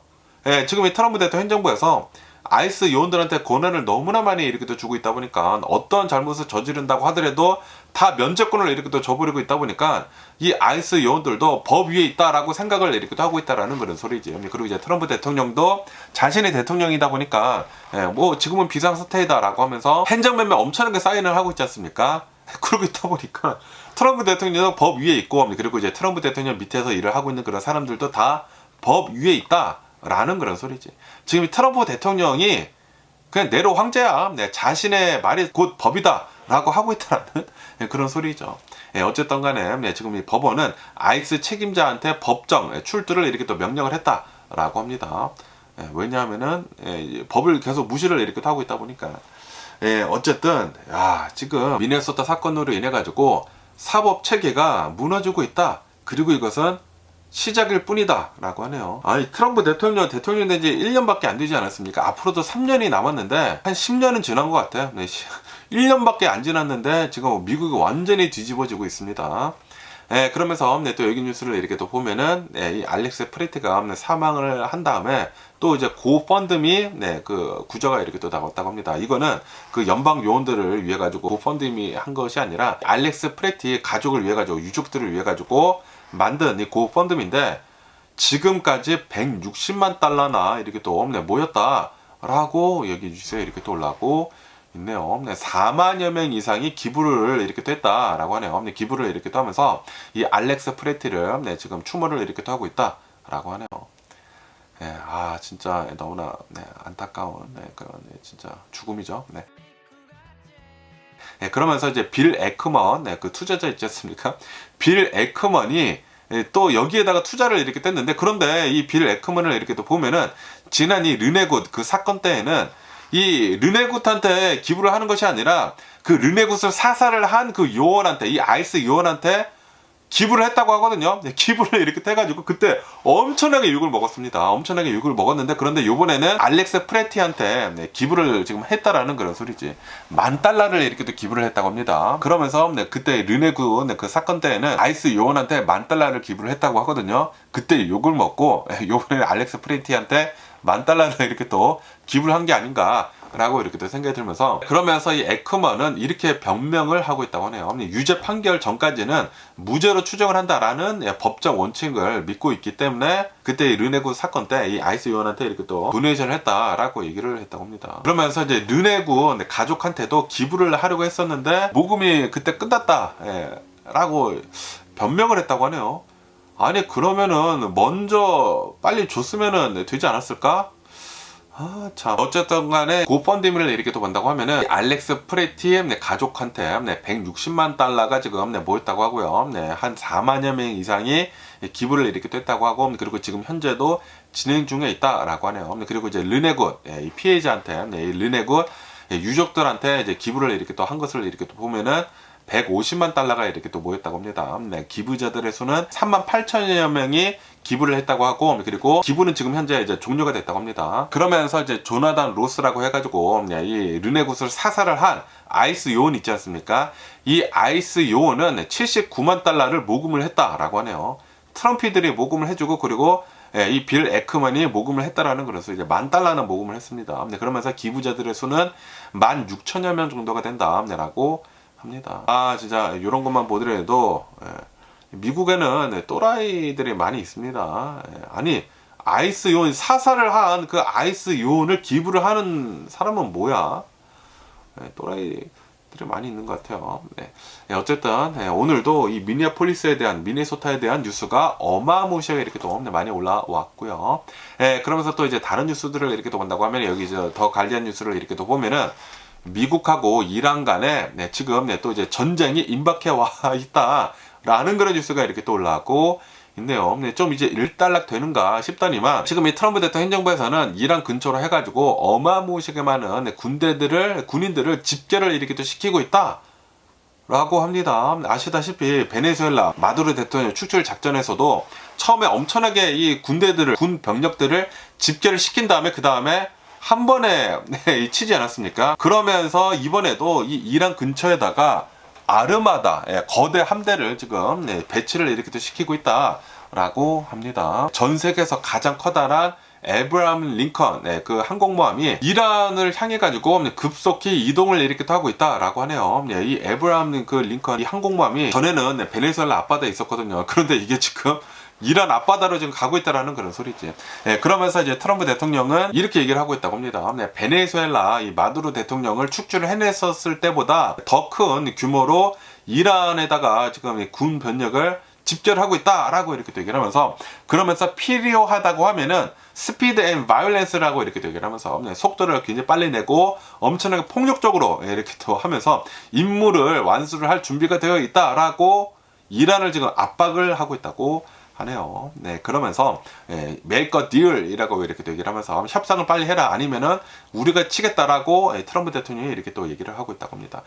지금 이 트럼프 대통령 행정부에서 아이스 요원들한테 권한을 너무나 많이 이렇게 또 주고 있다 보니까 어떤 잘못을 저지른다고 하더라도 다 면제권을 이렇게 또 줘버리고 있다 보니까 이 아이스 요원들도 법 위에 있다라고 생각을 이렇게 또 하고 있다라는 그런 소리지. 그리고 이제 트럼프 대통령도 자신이 대통령이다 보니까 뭐 지금은 비상사태이다라고 하면서 행정면에 엄청나게 사인을 하고 있지 않습니까? 그러고 있다 보니까 트럼프 대통령도 법 위에 있고 그리고 이제 트럼프 대통령 밑에서 일을 하고 있는 그런 사람들도 다 법 위에 있다라는 그런 소리지. 지금 이 트럼프 대통령이 그냥 네로 황제야. 자신의 말이 곧 법이다 라고 하고 있다라는 그런 소리죠. 어쨌든 간에 지금 이 법원은 아이스 책임자한테 법정 출두를 이렇게 또 명령을 했다라고 합니다. 왜냐하면은 법을 계속 무시를 이렇게 하고 있다 보니까. 어쨌든 지금 미네소타 사건으로 인해 가지고 사법 체계가 무너지고 있다. 그리고 이것은 시작일 뿐이다 라고 하네요. 아니 트럼프 대통령 된 지 1년밖에 안 되지 않았습니까? 앞으로도 3년이 남았는데 한 10년은 지난 것 같아요. 1년밖에 안 지났는데 지금 미국이 완전히 뒤집어지고 있습니다. 그러면서 또 여기 뉴스를 이렇게 또 보면은 이 알렉스 프레티가 사망을 한 다음에 또 이제 고펀드미 그 구조가 이렇게 또 나왔다고 합니다. 이거는 그 연방 요원들을 위해 가지고 고펀드미 한 것이 아니라 알렉스 프레티 가족을 위해 가지고 유족들을 위해 가지고 만든 이 고펀드미인데 지금까지 160만 달러나 이렇게 또 모였다라고 여기 뉴스에 이렇게 또 올라오고 있네요. 4만여 명 이상이 기부를 이렇게 또 했다라고 하네요. 기부를 이렇게 또 하면서 이 알렉스 프레티를 지금 추모를 이렇게 또 하고 있다라고 하네요. 진짜 너무나 안타까운 그런 진짜 죽음이죠. 그러면서 이제 빌 에크먼 그 투자자 있지 않습니까? 빌 에크먼이 또 여기에다가 투자를 이렇게 뗐는데 그런데 이 빌 에크먼을 이렇게 또 보면은 지난 이 르네굿 그 사건 때에는 이 르네굿한테 기부를 하는 것이 아니라 그 르네굿을 사살을 한 그 요원한테 이 아이스 요원한테 기부를 했다고 하거든요. 기부를 이렇게 해가지고 그때 엄청나게 욕을 먹었습니다. 엄청나게 욕을 먹었는데 그런데 요번에는 알렉스 프레티한테 기부를 지금 했다라는 그런 소리지. $10,000를 이렇게 또 기부를 했다고 합니다. 그러면서 그때 르네굿 그 사건 때에는 아이스 요원한테 $10,000를 기부를 했다고 하거든요. 그때 욕을 먹고 요번에 알렉스 프레티한테 $10,000를 이렇게 또 기부를 한 게 아닌가 라고 이렇게 또 생각이 들면서 그러면서 이 에크먼은 이렇게 변명을 하고 있다고 하네요. 유죄 판결 전까지는 무죄로 추정을 한다라는 법적 원칙을 믿고 있기 때문에 그때 이 르네굿 사건 때 이 아이스 요원한테 이렇게 또 도네이션을 했다라고 얘기를 했다고 합니다. 그러면서 이제 르네굿 가족한테도 기부를 하려고 했었는데 모금이 그때 끝났다 라고 변명을 했다고 하네요. 아니 그러면은 먼저 빨리 줬으면은 되지 않았을까? 참 어쨌든 간에 고펀드미를 이렇게 또 본다고 하면은 알렉스 프레티 가족한테 160만 달러가 지금 모였다고 하고요. 한 4만여 명 이상이 기부를 이렇게 또 했다고 하고 그리고 지금 현재도 진행 중에 있다라고 하네요. 그리고 이제 르네굿 이 피해자한테 이 르네굿 유족들한테 이제 기부를 이렇게 또 한 것을 이렇게 또 보면은 150만 달러가 이렇게 또 모였다고 합니다. 기부자들의 수는 38,000여 명이 기부를 했다고 하고 그리고 기부는 지금 현재 이제 종료가 됐다고 합니다. 그러면서 이제 조나단 로스라고 해가지고 이 르네굿을 사살을 한 아이스 요원 있지 않습니까? 이 아이스 요원은 79만 달러를 모금을 했다라고 하네요. 트럼피들이 모금을 해주고 그리고 이 빌 에크먼이 모금을 했다라는 그래서 이제 $10,000는 모금을 했습니다. 그러면서 기부자들의 수는 16,000여 명 정도가 된다라고 합니다. 진짜 이런 것만 보더라도 미국에는 또라이들이 많이 있습니다. 아니 아이스 요원 사살을 한 그 아이스 요원을 기부를 하는 사람은 뭐야? 또라이들이 많이 있는 것 같아요. 어쨌든 오늘도 이 미네소타에 대한 뉴스가 어마무시하게 이렇게 또 많이 올라왔고요. 그러면서 또 이제 다른 뉴스들을 이렇게 또 본다고 하면 여기 이제 더 갈디안 뉴스를 이렇게 또 보면은 미국하고 이란 간에 지금 또 이제 전쟁이 임박해 와 있다라는 그런 뉴스가 이렇게 또 올라왔고 있네요. 좀 이제 일단락 되는가 싶더니만 지금 이 트럼프 대통령 행정부에서는 이란 근처로 해가지고 어마무시하게 많은 군인들을 집결을 이렇게 또 시키고 있다 라고 합니다. 아시다시피 베네수엘라 마두로 대통령 축출 작전에서도 처음에 엄청나게 이 군 병력들을 집결을 시킨 다음에 그 다음에 한 번에 치지 않았습니까? 그러면서 이번에도 이 이란 근처에다가 아르마다 거대 함대를 지금 배치를 이렇게 또 시키고 있다라고 합니다. 전 세계에서 가장 커다란 에브라함 링컨 그 항공모함이 이란을 향해 가지고 급속히 이동을 이렇게 하고 있다라고 하네요. 이 에브라함 그 링컨 이 항공모함이 전에는 베네수엘라 앞바다에 있었거든요. 그런데 이게 지금 이란 앞바다로 지금 가고 있다라는 그런 소리지. 그러면서 이제 트럼프 대통령은 이렇게 얘기를 하고 있다고 합니다. 베네수엘라 이 마두로 대통령을 축출을 해냈었을 때보다 더 큰 규모로 이란에다가 지금 군 병력을 집결하고 있다라고 이렇게 또 얘기를 하면서, 그러면서 필요하다고 하면은 스피드 앤 바이올렌스라고 이렇게 또 얘기를 하면서 속도를 굉장히 빨리 내고 엄청나게 폭력적으로 이렇게 또 하면서 임무를 완수를 할 준비가 되어 있다라고 이란을 지금 압박을 하고 있다고 하네요. 그러면서 make a deal이라고 이렇게 또 얘기를 하면서 협상을 빨리 해라, 아니면은 우리가 치겠다라고 트럼프 대통령이 이렇게 또 얘기를 하고 있다고 합니다.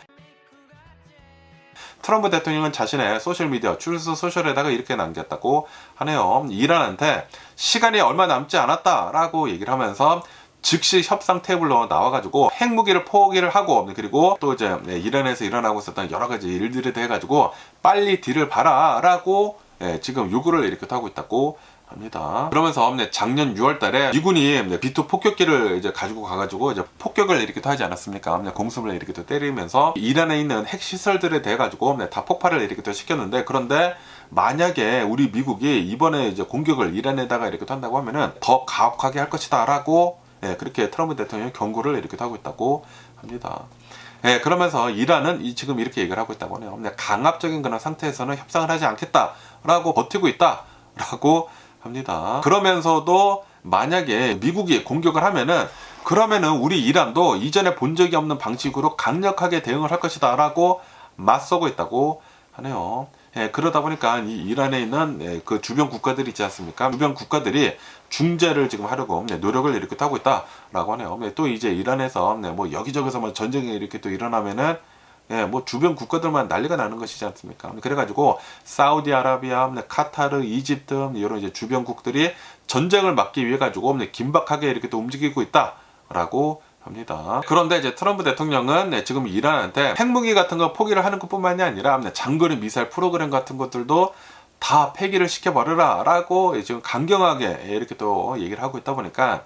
트럼프 대통령은 자신의 소셜미디어 트루스 소셜에다가 이렇게 남겼다고 하네요. 이란한테 시간이 얼마 남지 않았다라고 얘기를 하면서 즉시 협상 테이블로 나와가지고 핵무기를 포기를 하고, 그리고 또 이제 이란에서 일어나고 있었던 여러 가지 일들에 대해 가지고 빨리 딜을 봐라라고 지금 요구를 이렇게 하고 있다고 합니다. 그러면서 작년 6월달에 미군이 B2 폭격기를 이제 가지고 가가지고 이제 폭격을 이렇게 하지 않았습니까? 공습을 이렇게 또 때리면서 이란에 있는 핵 시설들에 대해 가지고 다 폭발을 이렇게 또 시켰는데, 그런데 만약에 우리 미국이 이번에 이제 공격을 이란에다가 이렇게 한다고 하면은 더 가혹하게 할 것이다라고 그렇게 트럼프 대통령이 경고를 이렇게 하고 있다고 합니다. 그러면서 이란은 지금 이렇게 얘기를 하고 있다고 하네요. 강압적인 그런 상태에서는 협상을 하지 않겠다라고 버티고 있다라고 합니다. 그러면서도 만약에 미국이 공격을 하면은, 그러면은 우리 이란도 이전에 본 적이 없는 방식으로 강력하게 대응을 할 것이다라고 맞서고 있다고 하네요. 그러다 보니까 이 이란에 있는 그 주변 국가들이 있지 않습니까? 주변 국가들이 중재를 지금 하려고 노력을 이렇게 하고 있다라고 하네요. 또 이제 이란에서 뭐 여기저기서 뭐 전쟁이 이렇게 또 일어나면은 뭐 주변 국가들만 난리가 나는 것이지 않습니까? 그래가지고 사우디아라비아, 카타르, 이집트 이런 이제 주변국들이 전쟁을 막기 위해 가지고 긴박하게 이렇게 또 움직이고 있다라고 합니다. 그런데 이제 트럼프 대통령은 지금 이란한테 핵무기 같은 거 포기를 하는 것뿐만이 아니라 장거리 미사일 프로그램 같은 것들도 다 폐기를 시켜버려라 라고 지금 강경하게 이렇게 또 얘기를 하고 있다 보니까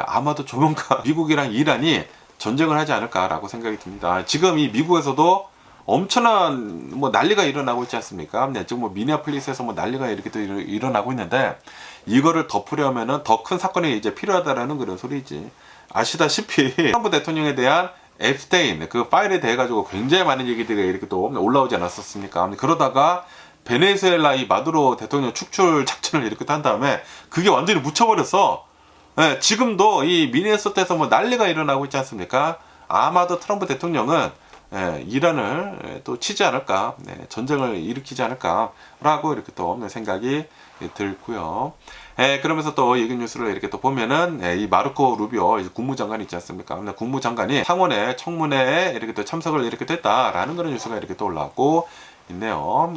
아마도 조만간 미국이랑 이란이 전쟁을 하지 않을까라고 생각이 듭니다. 지금 이 미국에서도 엄청난 뭐 난리가 일어나고 있지 않습니까? 지금 뭐 미네아폴리스에서 뭐 난리가 이렇게 또 일어나고 있는데, 이거를 덮으려면은 더 큰 사건이 이제 필요하다라는 그런 소리지. 아시다시피 트럼프 대통령에 대한 앱스테인 그 파일에 대해 가지고 굉장히 많은 얘기들이 이렇게 또 올라오지 않았었습니까? 그러다가 베네수엘라 이 마두로 대통령 축출 작전을 이렇게 한 다음에 그게 완전히 묻혀버렸어. 지금도 이 미네소타에서 뭐 난리가 일어나고 있지 않습니까? 아마도 트럼프 대통령은 이란을 또 치지 않을까, 전쟁을 일으키지 않을까라고 이렇게 또 생각이 들고요. 그러면서 또 얘기 뉴스를 이렇게 또 보면은 이 마르코 루비오 국무장관이 있지 않습니까? 국무장관이 상원의 청문회에 이렇게 또 참석을 이렇게 됐다라는 그런 뉴스가 이렇게 또 올라오고 있네요.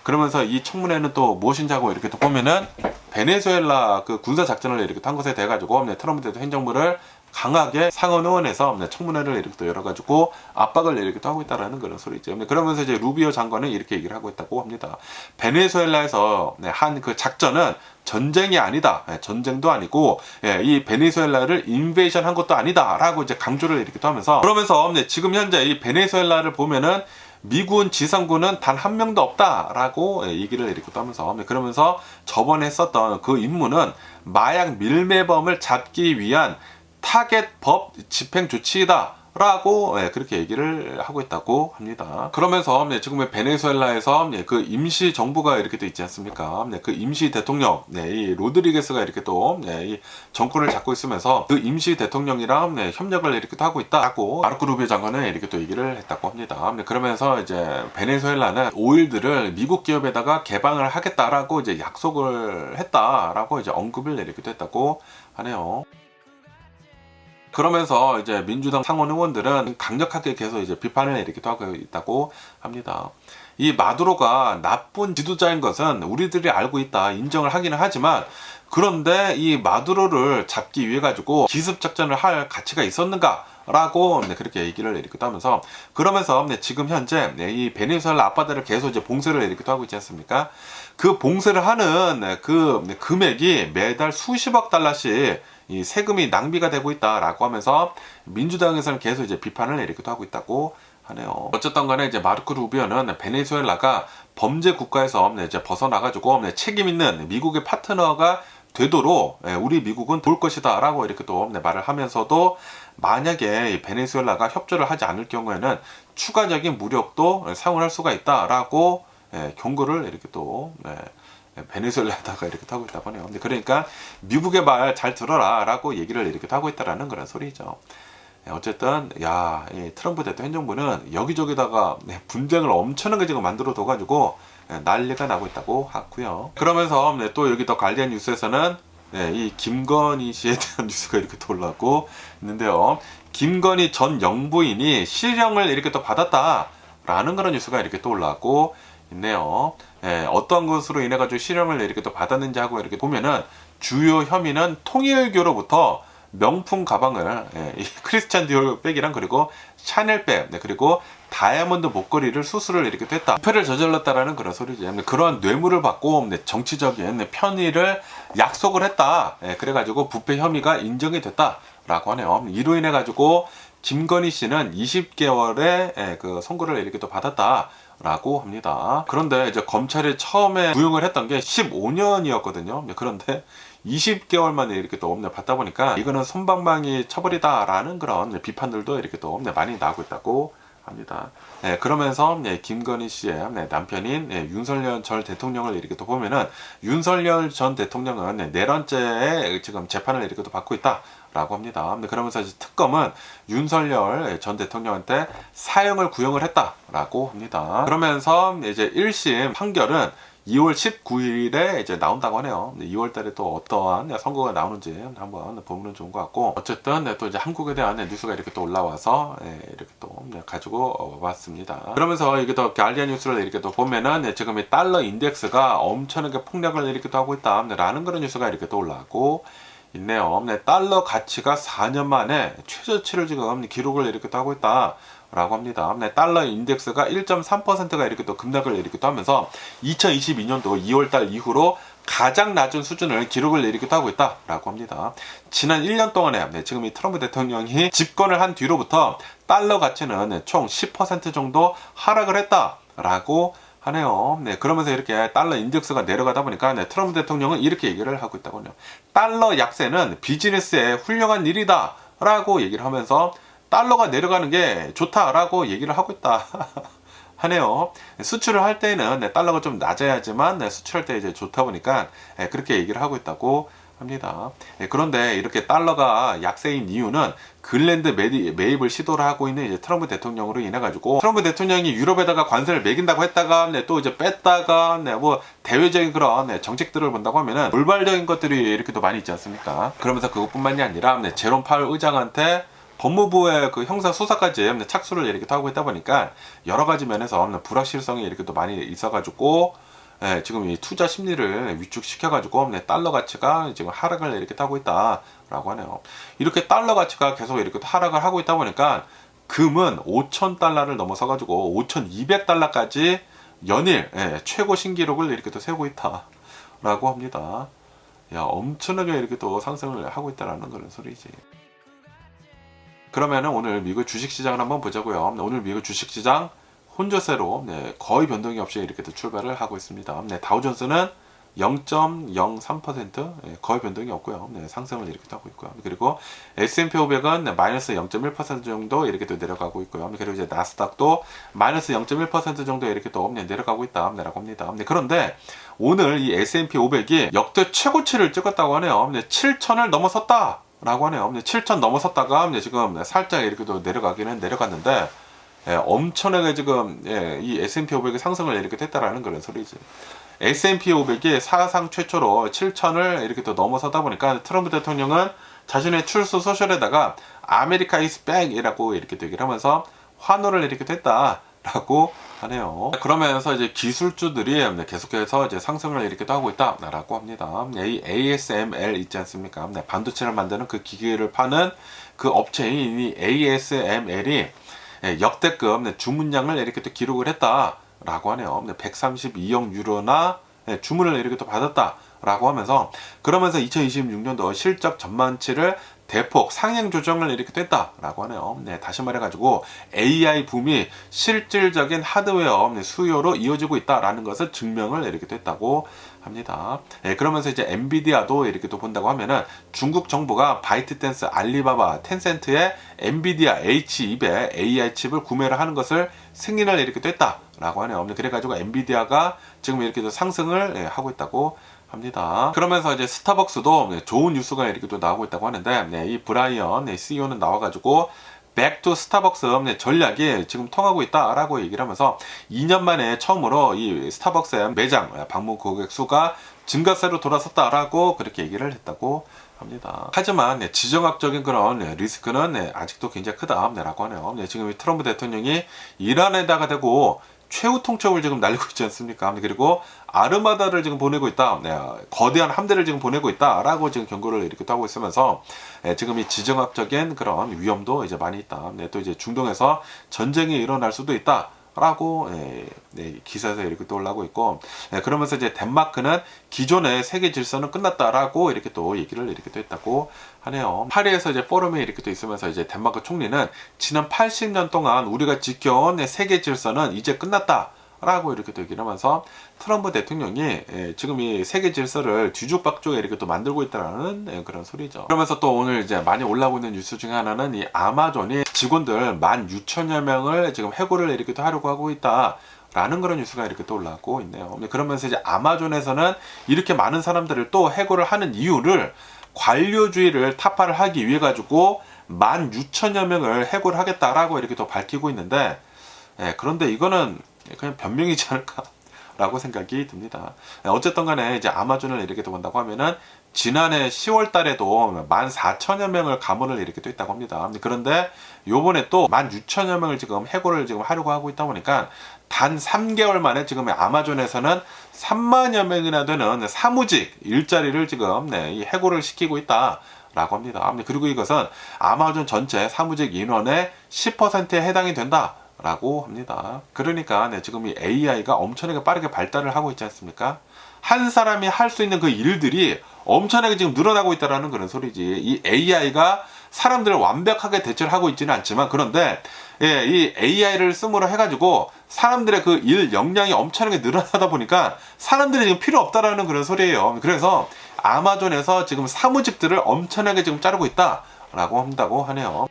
그러면서 이 청문회는 또 무엇인지 하고 이렇게 또 보면은 베네수엘라 그 군사 작전을 이렇게 한 것에 대해 가지고 트럼프 대통령 행정부를 강하게 상원 의원에서 청문회를 이렇게 또 열어가지고 압박을 이렇게 또 하고 있다라는 그런 소리죠. 그러면서 이제 루비오 장관은 이렇게 얘기를 하고 있다고 합니다. 베네수엘라에서 한 그 작전은 전쟁이 아니다. 전쟁도 아니고 이 베네수엘라를 인베이션 한 것도 아니다라고 이제 강조를 이렇게 또 하면서, 그러면서 지금 현재 이 베네수엘라를 보면은 미군 지상군은 단 한 명도 없다라고 얘기를 이렇게 하면서, 그러면서 저번에 했었던 그 임무는 마약 밀매범을 잡기 위한 타겟 법 집행 조치이다 라고 그렇게 얘기를 하고 있다고 합니다. 그러면서 지금 베네수엘라에서 그 임시 정부가 이렇게 또 있지 않습니까? 그 임시 대통령 이 로드리게스가 이렇게 또 이 정권을 잡고 있으면서 그 임시 대통령이랑 협력을 이렇게 또 하고 있다고 마르코 루비오 장관은 이렇게 또 얘기를 했다고 합니다. 그러면서 이제 베네수엘라는 오일들을 미국 기업에다가 개방을 하겠다라고 이제 약속을 했다라고 이제 언급을 이렇게 또 했다고 하네요. 그러면서 이제 민주당 상원 의원들은 강력하게 계속 이제 비판을 이렇게 하고 있다고 합니다. 이 마두로가 나쁜 지도자인 것은 우리들이 알고 있다, 인정을 하기는 하지만, 그런데 이 마두로를 잡기 위해 가지고 기습 작전을 할 가치가 있었는가? 라고 그렇게 얘기를 이렇게 하면서, 그러면서 지금 현재 이 베네수엘라 아빠들을 계속 이제 봉쇄를 이렇게 하고 있지 않습니까? 그 봉쇄를 하는 그 금액이 매달 수십억 달러씩 이 세금이 낭비가 되고 있다라고 하면서 민주당에서는 계속 이제 비판을 이렇게 하고 있다고 하네요. 어쨌든 간에 이제 마르코 루비오는 베네수엘라가 범죄 국가에서 이제 벗어나가지고 책임 있는 미국의 파트너가 되도록 우리 미국은 도울 것이다 라고 이렇게 또 말을 하면서도, 만약에 베네수엘라가 협조를 하지 않을 경우에는 추가적인 무력도 사용할 수가 있다라고 경고를 이렇게 또 베네수엘라에다가 이렇게 하고 있다고 하네요. 그러니까 미국의 말 잘 들어라 라고 얘기를 이렇게 하고 있다라는 그런 소리죠. 어쨌든 이 트럼프 대통령 행정부는 여기저기다가 분쟁을 엄청나게 지금 만들어 둬가지고 난리가 나고 있다고 하고요. 그러면서 또 여기 더 가디언 뉴스에서는 이 김건희 씨에 대한 뉴스가 이렇게 또 올라오고 있는데요. 김건희 전 영부인이 실형을 이렇게 또 받았다라는 그런 뉴스가 이렇게 또 올라오고 있네요. 어떤 것으로 인해 가지고 실형을 이렇게 또 받았는지 하고 이렇게 보면은, 주요 혐의는 통일교로부터 명품 가방을 이 크리스찬 디올 백이랑 그리고 샤넬 백 그리고 다이아몬드 목걸이를 수수를 이렇게 했다, 부패를 저질렀다라는 그런 소리죠. 그런 뇌물을 받고 정치적인 편의를 약속을 했다, 그래가지고 부패 혐의가 인정이 됐다라고 하네요. 이로 인해 가지고 김건희 씨는 20개월의 그 선고를 이렇게 또 받았다 라고 합니다. 그런데 이제 검찰이 처음에 구형을 했던 게 15년이었거든요. 그런데 20개월 만에 이렇게 또 받다 보니까 이거는 솜방망이 처벌이다라는 그런 비판들도 이렇게 또 많이 나오고 있다고 합니다. 그러면서 김건희 씨의 남편인 윤석열 전 대통령을 이렇게 또 보면은, 윤석열 전 대통령은 4년째에 지금 재판을 이렇게 또 받고 있다라고 합니다. 그러면서 이제 특검은 윤석열 전 대통령한테 사형을 구형을 했다라고 합니다. 그러면서 이제 1심 판결은 2월 19일에 이제 나온다고 하네요. 2월 달에 또 어떠한 선거가 나오는지 한번 보면 좋은 것 같고, 어쨌든 또 이제 한국에 대한 뉴스가 이렇게 또 올라와서 이렇게 또 가지고 왔습니다. 그러면서 이게 또 가디언 뉴스를 이렇게 또 보면은 지금 이 달러 인덱스가 엄청나게 폭락을 이렇게 또 하고 있다라는 그런 뉴스가 이렇게 또 올라오고 있네요. 달러 가치가 4년 만에 최저치를 지금 기록을 이렇게 또 하고 있다 라고 합니다. 달러 인덱스가 1.3%가 이렇게 또 급락을 이렇게 또 하면서 2022년도 2월달 이후로 가장 낮은 수준을 기록을 이렇게 하고 있다라고 합니다. 지난 1년 동안에 지금 이 트럼프 대통령이 집권을 한 뒤로부터 달러 가치는 총 10% 정도 하락을 했다라고 하네요. 그러면서 이렇게 달러 인덱스가 내려가다 보니까 트럼프 대통령은 이렇게 얘기를 하고 있다고 해요. 달러 약세는 비즈니스에 훌륭한 일이다 라고 얘기를 하면서 달러가 내려가는 게 좋다라고 얘기를 하고 있다 하네요. 수출을 할 때는 달러가 좀 낮아야지만 수출할 때 이제 좋다 보니까 그렇게 얘기를 하고 있다고 합니다. 그런데 이렇게 달러가 약세인 이유는 글랜드 매입을 시도를 하고 있는 이제 트럼프 대통령으로 인해 가지고, 트럼프 대통령이 유럽에다가 관세를 매긴다고 했다가 또 이제 뺐다가 뭐 대외적인 그런 정책들을 본다고 하면은 돌발적인 것들이 이렇게 또 많이 있지 않습니까? 그러면서 그것뿐만이 아니라 제롬 파월 의장한테 법무부의 그 형사 수사까지 착수를 이렇게 하고 있다 보니까 여러 가지 면에서 불확실성이 이렇게 또 많이 있어가지고 지금 이 투자 심리를 위축시켜가지고 달러 가치가 지금 하락을 이렇게 하고 있다라고 하네요. 이렇게 달러 가치가 계속 이렇게 하락을 하고 있다 보니까 금은 5,000달러를 넘어서가지고 5,200달러까지 연일 최고 신기록을 이렇게 또 세우고 있다라고 합니다. 엄청나게 이렇게 또 상승을 하고 있다라는 그런 소리지. 그러면은 오늘 미국 주식시장을 한번 보자고요. 오늘 미국 주식시장 혼조세로 거의 변동이 없이 이렇게 또 출발을 하고 있습니다. 다우존스는 0.03% 거의 변동이 없고요. 네, 상승을 이렇게 하고 있고요. 그리고 S&P 500은 마이너스 0.1% 정도 이렇게 또 내려가고 있고요. 그리고 이제 나스닥도 마이너스 0.1% 정도 이렇게 또 내려가고 있다라고 합니다. 그런데 오늘 이 S&P 500이 역대 최고치를 찍었다고 하네요. 7,000을 넘어섰다라고 하네요. 7,000 넘어섰다가 지금 살짝 이렇게 또 내려가기는 내려갔는데 엄청나게 지금 이 S&P 500의 상승을 이렇게 됐다라는 그런 소리지. S&P 500이 사상 최초로 7,000을 이렇게 또 넘어서다 보니까 트럼프 대통령은 자신의 출소 소셜에다가 아메리카 이스 백이라고 이렇게 또 얘기를 하면서 환호를 이렇게 됐다라고 하네요. 그러면서 이제 기술주들이 계속해서 이제 상승을 이렇게 또 하고 있다라고 합니다. 이 ASML 있지 않습니까? 반도체를 만드는 그 기계를 파는 그 업체인 이 ASML이 역대급 주문량을 이렇게 또 기록을 했다라고 하네요. 132억 유로나 주문을 이렇게 또 받았다라고 하면서, 그러면서 2026년도 실적 전망치를 대폭 상향 조정을 이렇게 됐다라고 하네요. 다시 말해가지고 AI 붐이 실질적인 하드웨어 수요로 이어지고 있다라는 것을 증명을 이렇게 됐다고 합니다. 그러면서 이제 엔비디아도 이렇게 또 본다고 하면은 중국 정부가 바이트댄스, 알리바바, 텐센트의 엔비디아 H200 AI 칩을 구매를 하는 것을 승인을 이렇게 됐다라고 하네요. 그래가지고 엔비디아가 지금 이렇게 또 상승을 하고 있다고 합니다. 그러면서 이제 스타벅스도 좋은 뉴스가 이렇게 또 나오고 있다고 하는데, 이 브라이언 CEO는 나와가지고 백투 스타벅스 전략이 지금 통하고 있다라고 얘기를 하면서 2년 만에 처음으로 이 스타벅스의 매장 방문 고객 수가 증가세로 돌아섰다라고 그렇게 얘기를 했다고 합니다. 하지만 지정학적인 그런 리스크는 아직도 굉장히 크다라고 하네요. 지금 이 트럼프 대통령이 이란에다가 대고 최후 통첩을 지금 날리고 있지 않습니까? 그리고 아르마다를 지금 보내고 있다. 거대한 함대를 지금 보내고 있다라고 지금 경고를 이렇게 하고 있으면서 지금 이 지정학적인 그런 위험도 이제 많이 있다. 또 이제 중동에서 전쟁이 일어날 수도 있다. 라고 기사에서 이렇게 또 올라오고 있고, 그러면서 이제 덴마크는 기존의 세계 질서는 끝났다라고 이렇게 또 얘기를 이렇게 또 했다고 하네요. 파리에서 이제 포럼에 이렇게 또 있으면서 이제 덴마크 총리는 지난 80년 동안 우리가 지켜온 세계 질서는 이제 끝났다. 라고 이렇게 또 얘기를 하면서 트럼프 대통령이 지금 이 세계 질서를 뒤죽박죽에 이렇게 또 만들고 있다는 그런 소리죠. 그러면서 또 오늘 이제 많이 올라오고 있는 뉴스 중에 하나는 이 아마존이 직원들 16,000여 명을 지금 해고를 이렇게 또 하려고 하고 있다. 라는 그런 뉴스가 이렇게 또 올라오고 있네요. 그러면서 이제 아마존에서는 이렇게 많은 사람들을 또 해고를 하는 이유를 관료주의를 타파를 하기 위해 가지고 16,000여 명을 해고를 하겠다라고 이렇게 또 밝히고 있는데, 그런데 이거는 그냥 변명이지 않을까 라고 생각이 듭니다. 어쨌든 간에 이제 아마존을 이렇게 또 본다고 하면은 지난해 10월 달에도 14,000여 명을 감원을 이렇게 또 했다고 합니다. 그런데 요번에 또 16,000여 명을 지금 해고를 지금 하려고 하고 있다 보니까 단 3개월 만에 지금 아마존에서는 3만여 명이나 되는 사무직 일자리를 지금 이 해고를 시키고 있다. 라고 합니다. 그리고 이것은 아마존 전체 사무직 인원의 10%에 해당이 된다. 라고 합니다. 그러니까 지금 이 AI가 엄청나게 빠르게 발달을 하고 있지 않습니까? 한 사람이 할 수 있는 그 일들이 엄청나게 지금 늘어나고 있다는 그런 소리지. 이 AI가 사람들을 완벽하게 대체를 하고 있지는 않지만, 그런데 이 AI를 쓰므로 해가지고 사람들의 그 일 역량이 엄청나게 늘어나다 보니까 사람들이 지금 필요 없다라는 그런 소리예요. 그래서 아마존에서 지금 사무직들을 엄청나게 지금 자르고 있다라고 한다고 하네요.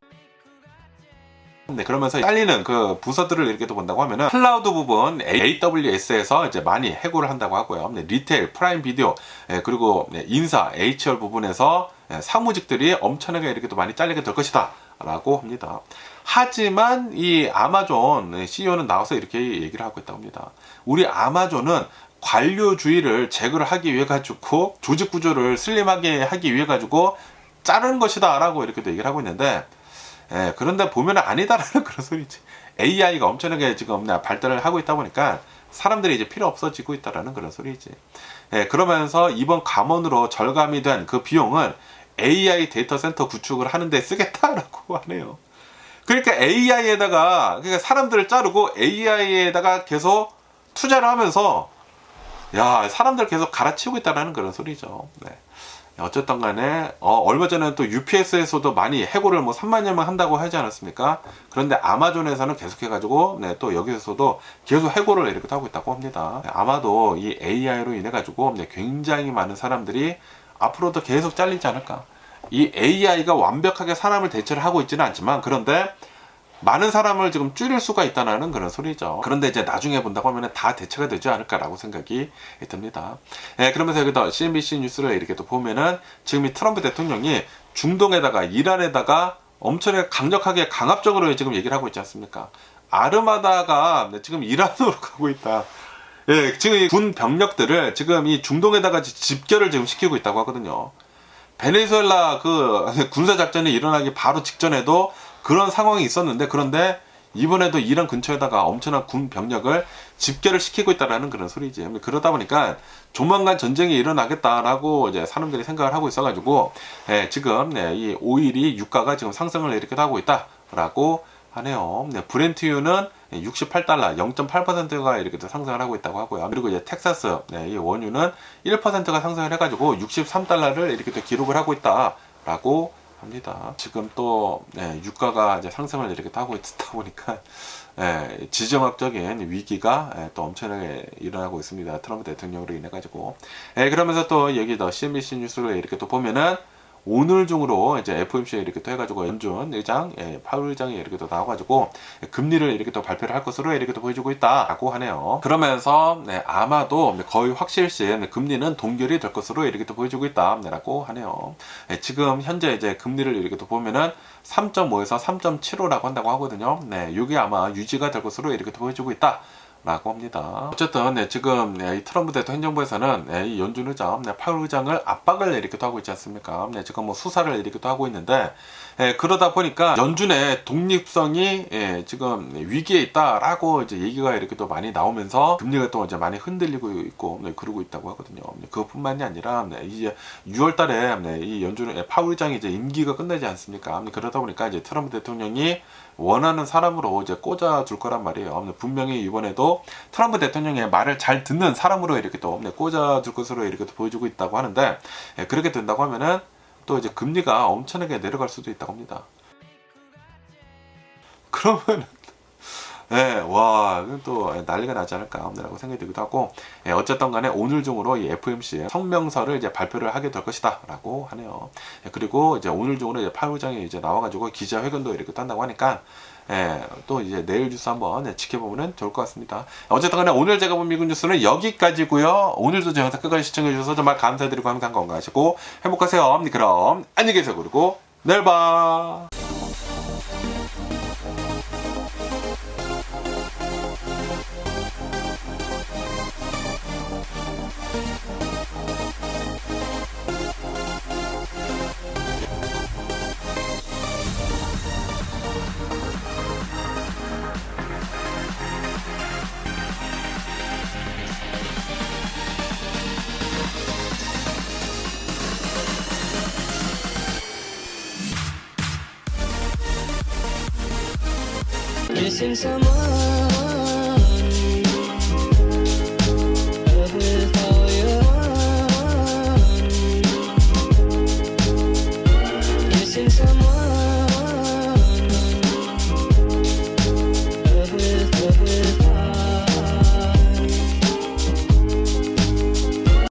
그러면서 잘리는 그 부서들을 이렇게 또 본다고 하면은 클라우드 부분 AWS에서 이제 많이 해고를 한다고 하고요. 리테일, 프라임 비디오, 그리고 인사, HR 부분에서 사무직들이 엄청나게 이렇게 또 많이 잘리게 될 것이다 라고 합니다. 하지만 이 아마존 CEO는 나와서 이렇게 얘기를 하고 있다고 합니다. 우리 아마존은 관료주의를 제거를 하기 위해 가지고 조직 구조를 슬림하게 하기 위해 가지고 자르는 것이다 라고 이렇게 또 얘기를 하고 있는데, 그런데 보면은 아니다라는 그런 소리지. AI가 엄청나게 지금 발달을 하고 있다 보니까 사람들이 이제 필요 없어지고 있다라는 그런 소리지. 그러면서 이번 감원으로 절감이 된 그 비용을 AI 데이터 센터 구축을 하는데 쓰겠다라고 하네요. 그러니까 AI에다가, 그러니까 사람들을 자르고 AI에다가 계속 투자를 하면서, 야, 사람들 계속 갈아치우고 있다라는 그런 소리죠. 어쨌든 간에 얼마 전에 또 UPS에서도 많이 해고를 뭐 3만 명 한다고 하지 않았습니까? 그런데 아마존에서는 계속해가지고 네, 또 여기서도 계속 해고를 이렇게 하고 있다고 합니다. 아마도 이 AI로 인해 가지고 네, 굉장히 많은 사람들이 앞으로도 계속 잘리지 않을까. 이 AI가 완벽하게 사람을 대체를 하고 있지는 않지만, 그런데 많은 사람을 지금 줄일 수가 있다는 그런 소리죠. 그런데 이제 나중에 본다고 하면 다 대체가 되지 않을까라고 생각이 듭니다. 그러면서 여기다 CNBC 뉴스를 이렇게 또 보면은 지금 이 트럼프 대통령이 중동에다가 이란에다가 엄청나게 강력하게 강압적으로 지금 얘기를 하고 있지 않습니까? 아르마다가 지금 이란으로 가고 있다. 지금 이 군 병력들을 지금 이 중동에다가 집결을 지금 시키고 있다고 하거든요. 베네수엘라 그 군사 작전이 일어나기 바로 직전에도 그런 상황이 있었는데, 그런데 이번에도 이란 근처에다가 엄청난 군 병력을 집결을 시키고 있다라는 그런 소리지. 그러다 보니까 조만간 전쟁이 일어나겠다라고 이제 사람들이 생각을 하고 있어가지고 지금 이 오일이 유가가 지금 상승을 이렇게 하고 있다라고 하네요. 브렌트유는 68달러, 0.8%가 이렇게 또 상승을 하고 있다고 하고요. 그리고 이제 텍사스, 이 원유는 1%가 상승을 해가지고 63달러를 이렇게 또 기록을 하고 있다라고 합니다. 지금 또 유가가 이제 상승을 이렇게 하고 있다 보니까 지정학적인 위기가 또 엄청나게 일어나고 있습니다. 트럼프 대통령으로 인해 가지고. 그러면서 또 여기 더 CNBC 뉴스를 이렇게 또 보면은 오늘 중으로 이제 FOMC에 이렇게 또 해가지고 연준 의장, 파월 의장이 이렇게 또 나와가지고 금리를 이렇게 또 발표를 할 것으로 이렇게 또 보여주고 있다라고 하네요. 그러면서 아마도 거의 확실시 금리는 동결이 될 것으로 이렇게 또 보여주고 있다라고 하네요. 지금 현재 이제 금리를 이렇게 또 보면은 3.5에서 3.75라고 한다고 하거든요. 이게 아마 유지가 될 것으로 이렇게 또 보여주고 있다. 라고 합니다. 어쨌든 지금 이 트럼프 대통령 행정부에서는 이 연준 의장, 파월 의장을 압박을 이렇게 또 하고 있지 않습니까? 지금 뭐 수사를 이렇게 또 하고 있는데, 그러다 보니까 연준의 독립성이 지금 위기에 있다라고 이제 얘기가 이렇게 또 많이 나오면서 금리가 또 이제 많이 흔들리고 있고 그러고 있다고 하거든요. 그것뿐만이 아니라 이제 6월달에 이 연준 파월 의장이 이제 임기가 끝나지 않습니까? 그러다 보니까 이제 트럼프 대통령이 원하는 사람으로 이제 꽂아줄 거란 말이에요. 분명히 이번에도 트럼프 대통령의 말을 잘 듣는 사람으로 이렇게 또 꽂아줄 것으로 이렇게 또 보여주고 있다고 하는데, 그렇게 된다고 하면은 또 이제 금리가 엄청나게 내려갈 수도 있다고 합니다. 그러면 와, 이건 또 난리가 나지 않을까라고 생각이 들기도 하고, 어쨌든 간에 오늘 중으로 이 FOMC 성명서를 이제 발표를 하게 될 것이다라고 하네요. 그리고 이제 오늘 중으로 이제 파월 의장이 이제 나와가지고 기자회견도 이렇게 한다고 하니까, 또 이제 내일 뉴스 한번 지켜보면 좋을 것 같습니다. 어쨌든 간에 오늘 제가 본 미국 뉴스는 여기까지고요. 오늘도 제 영상 끝까지 시청해 주셔서 정말 감사드리고 항상 건강하시고 행복하세요. 그럼 안녕히 계세요. 그리고 내일 봐. Missing someone